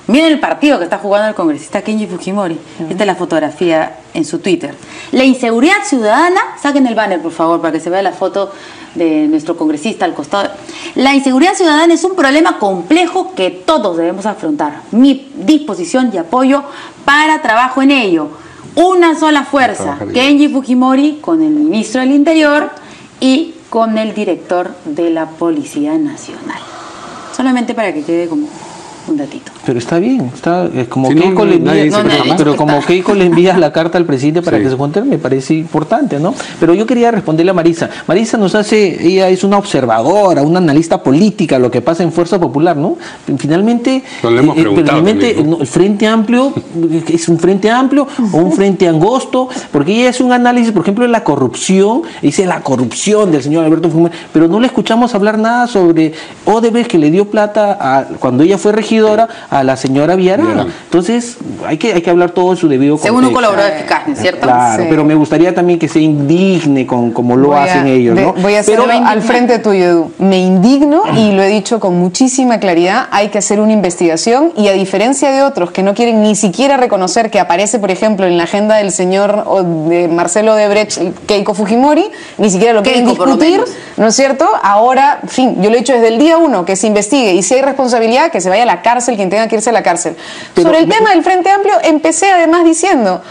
Speaker 2: miren el partido que está jugando el congresista Kenji Fujimori. Esta es la fotografía en su Twitter. La inseguridad ciudadana, saquen el banner por favor para que se vea la foto de nuestro congresista al costado. La inseguridad ciudadana es un problema complejo que todos debemos afrontar. Mi disposición y apoyo para trabajo en ello. Una sola fuerza, Kenji Fujimori con el ministro del Interior y con el director de la Policía Nacional. Solamente para que quede como un datito.
Speaker 5: Pero está bien, como Keiko le envía, como Keiko le envía la carta al presidente para que se junten, me parece importante, ¿no? Pero yo quería responderle a Marisa. Marisa ella es una observadora, una analista política, lo que pasa en Fuerza Popular, ¿no? Finalmente, el Frente Amplio es un Frente Amplio o un Frente Angosto, porque ella hace un análisis, por ejemplo, de la corrupción, dice la corrupción del señor Alberto Fujimori, pero no le escuchamos hablar nada sobre Odebrecht, que le dio plata cuando ella fue regidora a la señora Villarán. Entonces hay que hablar todo en su debido contexto.
Speaker 2: Según un colaborador eficaz, ¿no es cierto?
Speaker 5: Claro, pero me gustaría también que se indigne como lo hacen ellos, ¿no?
Speaker 4: Voy a hacerlo al frente tuyo, Edu. Me indigno y lo he dicho con muchísima claridad, hay que hacer una investigación y a diferencia de otros que no quieren ni siquiera reconocer que aparece, por ejemplo, en la agenda del señor de Marcelo Odebrecht, Keiko Fujimori, ni siquiera lo quieren discutir, ¿no es cierto? Ahora, en fin, yo lo he dicho desde el día 1, que se investigue y si hay responsabilidad, que se vaya a la cárcel quien tenga que irse a la cárcel. Sobre el tema del Frente Amplio, empecé además diciendo,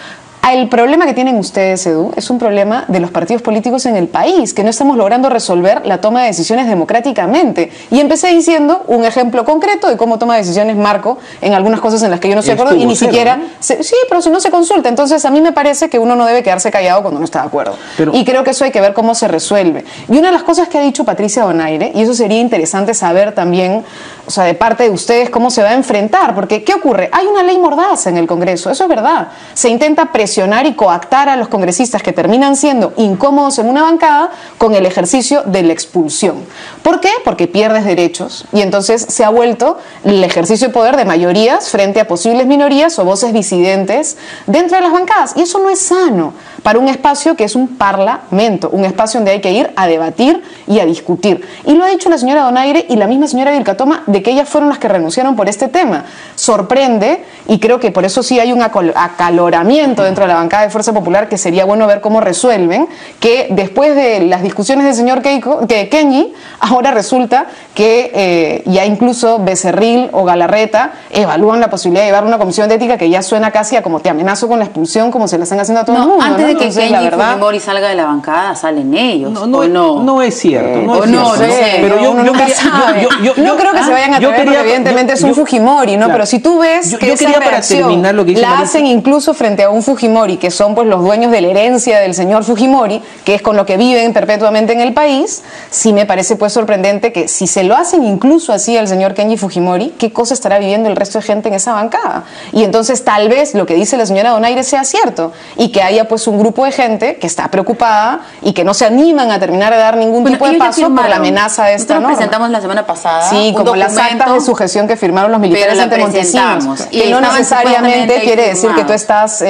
Speaker 4: el problema que tienen ustedes, Edu, es un problema de los partidos políticos en el país, que no estamos logrando resolver la toma de decisiones democráticamente. Y empecé diciendo un ejemplo concreto de cómo toma decisiones Marco en algunas cosas en las que yo no estoy de acuerdo y ni siquiera... ¿no? Sí, pero si no se consulta. Entonces a mí me parece que uno no debe quedarse callado cuando no está de acuerdo. Y creo que eso hay que ver cómo se resuelve. Y una de las cosas que ha dicho Patricia Donaire, y eso sería interesante saber también, o sea, de parte de ustedes, cómo se va a enfrentar. Porque, ¿qué ocurre? Hay una ley mordaza en el Congreso, eso es verdad. Se intenta presionar y coactar a los congresistas que terminan siendo incómodos en una bancada con el ejercicio de la expulsión. ¿Por qué? Porque pierdes derechos y entonces se ha vuelto el ejercicio de poder de mayorías frente a posibles minorías o voces disidentes dentro de las bancadas. Y eso no es sano para un espacio que es un parlamento, un espacio donde hay que ir a debatir y a discutir. Y lo ha dicho la señora Donaire y la misma señora Vilcatoma, de que ellas fueron las que renunciaron por este tema. Sorprende, y creo que por eso sí hay un acaloramiento dentro de la bancada de Fuerza Popular, que sería bueno ver cómo resuelven, que después de las discusiones del señor Kenji, ahora resulta que ya incluso Becerril o Galarreta evalúan la posibilidad de llevar una comisión de ética que ya suena casi a como te amenazo con la expulsión, como se la están haciendo a todo el mundo.
Speaker 2: Antes de que Kenji Fujimori salga de la bancada, salen ellos.
Speaker 5: No es cierto.
Speaker 4: No sé, pero yo no creo que se vayan a atrever, porque evidentemente es un Fujimori, ¿no? Pero si tú ves que esa reacción la hacen incluso frente a un Fujimori, que son pues los dueños de la herencia del señor Fujimori, que es con lo que viven perpetuamente en el país, sí me parece pues sorprendente que si se lo hacen incluso así al señor Kenji Fujimori, ¿qué cosa estará viviendo el resto de gente en esa bancada? Y entonces tal vez lo que dice la señora Donaire sea cierto, y que haya pues un grupo de gente que está preocupada y que no se animan a terminar de dar ningún tipo de paso por la amenaza de esta norma.
Speaker 2: Nosotros presentamos la semana pasada
Speaker 4: como las actas de sujeción que firmaron los militares ante Montesinos, que no necesariamente quiere decir que tú estás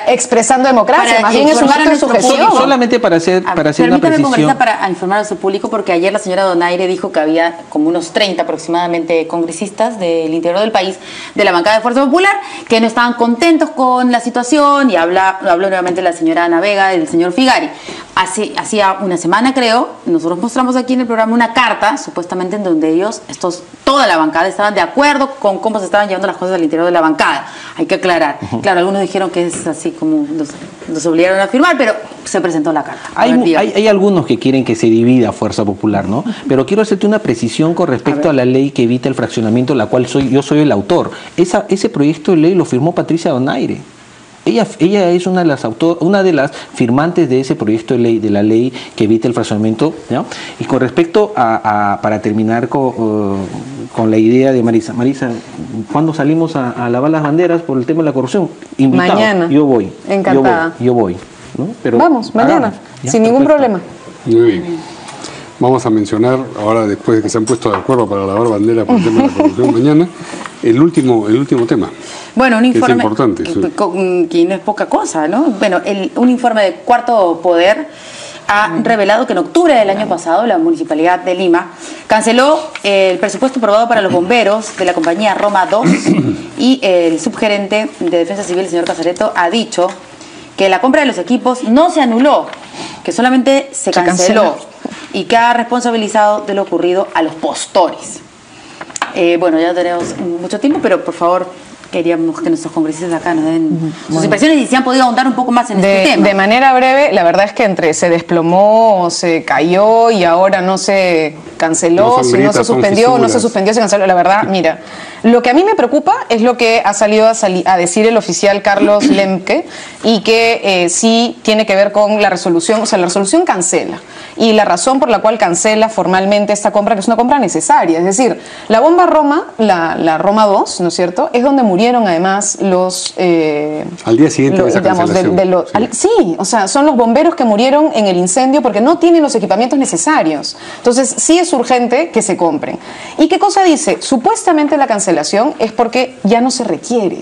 Speaker 4: expresando democracia, más bien es un acto de sujeción.
Speaker 5: Solamente para hacer una precisión.
Speaker 2: Para informar a su público, porque ayer la señora Donaire dijo que había como unos 30 aproximadamente congresistas del interior del país, de la bancada de Fuerza Popular, que no estaban contentos con la situación, y habló nuevamente la señora Ana Vega, el señor Figari. Hacía una semana, creo, nosotros mostramos aquí en el programa una carta, supuestamente en donde ellos, toda la bancada, estaban de acuerdo con cómo se estaban llevando las cosas al interior de la bancada. Hay que aclarar. Claro, algunos dijeron que es así como nos obligaron a firmar, pero se presentó la carta.
Speaker 5: Hay algunos que quieren que se divida Fuerza Popular, ¿no? Pero quiero hacerte una precisión con respecto a la ley que evita el fraccionamiento, la cual yo soy el autor. Ese proyecto de ley lo firmó Patricia Donaire. Ella es una de las firmantes de ese proyecto de ley, de la ley que evita el fraccionamiento, ¿no? Y con respecto para terminar con la idea de Marisa, ¿cuándo salimos a lavar las banderas por el tema de la corrupción? Invitado.
Speaker 4: Mañana.
Speaker 5: Yo voy.
Speaker 4: Encantada.
Speaker 5: Yo voy. ¿No? Pero
Speaker 4: vamos, mañana, sin ningún problema.
Speaker 1: Muy bien. Vamos a mencionar, ahora después de que se han puesto de acuerdo para lavar bandera por el tema de la corrupción mañana, el último tema.
Speaker 2: Bueno, un informe
Speaker 1: que es importante,
Speaker 2: que no es poca cosa, ¿no? Bueno, un informe de Cuarto Poder ha revelado que en octubre del año pasado la Municipalidad de Lima canceló el presupuesto aprobado para los bomberos de la compañía Roma 2 y el subgerente de Defensa Civil, el señor Casareto, ha dicho que la compra de los equipos no se anuló, que solamente se canceló y que ha responsabilizado de lo ocurrido a los postores. Bueno, ya tenemos mucho tiempo, pero por favor queríamos que nuestros congresistas acá nos den sus impresiones y si han podido ahondar un poco más en este tema.
Speaker 4: De manera breve, la verdad es que entre se desplomó, se cayó y ahora no se canceló, no se suspendió, no se suspendió, se canceló. La verdad, mira, lo que a mí me preocupa es lo que ha salido a decir el oficial Carlos Lemke y que sí tiene que ver con la resolución, o sea, la resolución cancela. Y la razón por la cual cancela formalmente esta compra, que es una compra necesaria, es decir, la bomba Roma, la Roma 2, ¿no es cierto?, es donde murieron además los...
Speaker 1: al día siguiente de esa cancelación.
Speaker 4: Sí, o sea, son los bomberos que murieron en el incendio porque no tienen los equipamientos necesarios. Entonces, sí es urgente que se compren. ¿Y qué cosa dice? Supuestamente la cancelación es porque ya no se requiere.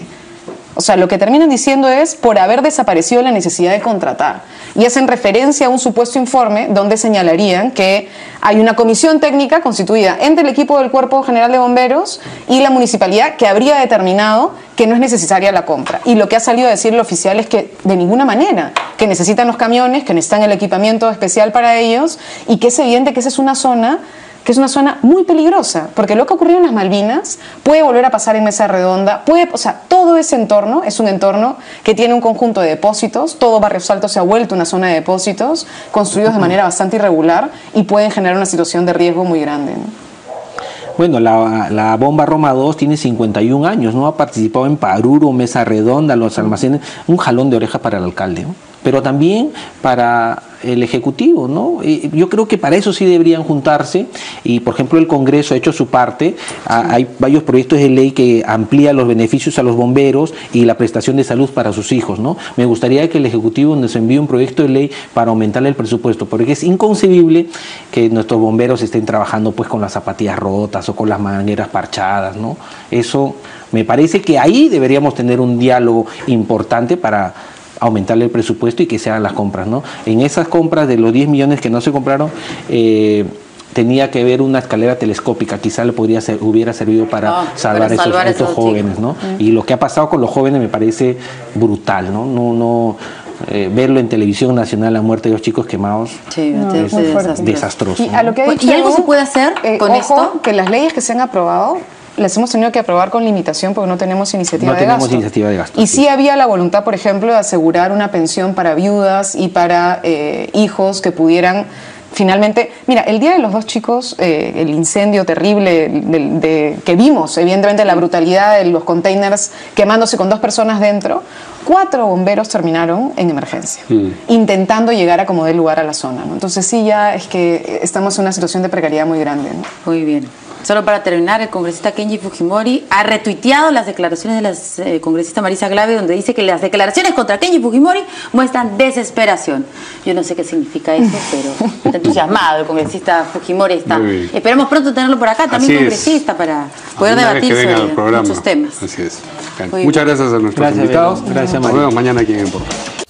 Speaker 4: O sea, lo que terminan diciendo es por haber desaparecido la necesidad de contratar. Y hacen referencia a un supuesto informe donde señalarían que hay una comisión técnica constituida entre el equipo del Cuerpo General de Bomberos y la municipalidad que habría determinado que no es necesaria la compra. Y lo que ha salido a decir el oficial es que de ninguna manera, que necesitan los camiones, que necesitan el equipamiento especial para ellos y que es evidente que esa es una zona muy peligrosa, porque lo que ocurrió en las Malvinas puede volver a pasar en Mesa Redonda, o sea, todo ese entorno es un entorno que tiene un conjunto de depósitos, todo Barrio Salto se ha vuelto una zona de depósitos construidos de manera bastante irregular y pueden generar una situación de riesgo muy grande, ¿no?
Speaker 5: Bueno, la bomba Roma 2 tiene 51 años, ¿no? Ha participado en Paruro, Mesa Redonda, los almacenes, un jalón de orejas para el alcalde, ¿no? Pero también para el Ejecutivo, ¿no? Yo creo que para eso sí deberían juntarse y, por ejemplo, el Congreso ha hecho su parte. Hay varios proyectos de ley que amplían los beneficios a los bomberos y la prestación de salud para sus hijos, ¿no? Me gustaría que el Ejecutivo nos envíe un proyecto de ley para aumentarle el presupuesto, porque es inconcebible que nuestros bomberos estén trabajando pues con las zapatillas rotas o con las mangueras parchadas, ¿no? Eso me parece que ahí deberíamos tener un diálogo importante para aumentarle el presupuesto y que se hagan las compras, ¿no? En esas compras de los 10 millones que no se compraron, tenía que haber una escalera telescópica, quizá le hubiera servido para salvar a esos jóvenes, ¿no? Y lo que ha pasado con los jóvenes me parece brutal, ¿no? Verlo en televisión nacional, la muerte de los chicos quemados, es desastroso.
Speaker 4: Y, a lo que ha dicho,
Speaker 2: ¿y algo se puede hacer con esto?
Speaker 4: Que las leyes que se han aprobado las hemos tenido que aprobar con limitación porque no tenemos iniciativa de gasto. Y sí había la voluntad, por ejemplo, de asegurar una pensión para viudas y para hijos que pudieran finalmente... Mira, el día de los dos chicos, el incendio terrible que vimos, evidentemente la brutalidad de los containers quemándose con 2 personas dentro, 4 bomberos terminaron en emergencia, intentando llegar a como dé lugar a la zona, ¿no? Entonces sí, ya es que estamos en una situación de precariedad muy grande, ¿no?
Speaker 2: Muy bien. Solo para terminar, el congresista Kenji Fujimori ha retuiteado las declaraciones de la congresista Marisa Glave, donde dice que las declaraciones contra Kenji Fujimori muestran desesperación. Yo no sé qué significa eso, pero está entusiasmado el congresista Fujimori. Esperemos pronto tenerlo por acá, también congresista, para poder debatir sobre muchos temas.
Speaker 1: Así es. Muchas gracias a nuestros invitados.
Speaker 5: Gracias,
Speaker 1: Nos vemos mañana aquí en El Portal.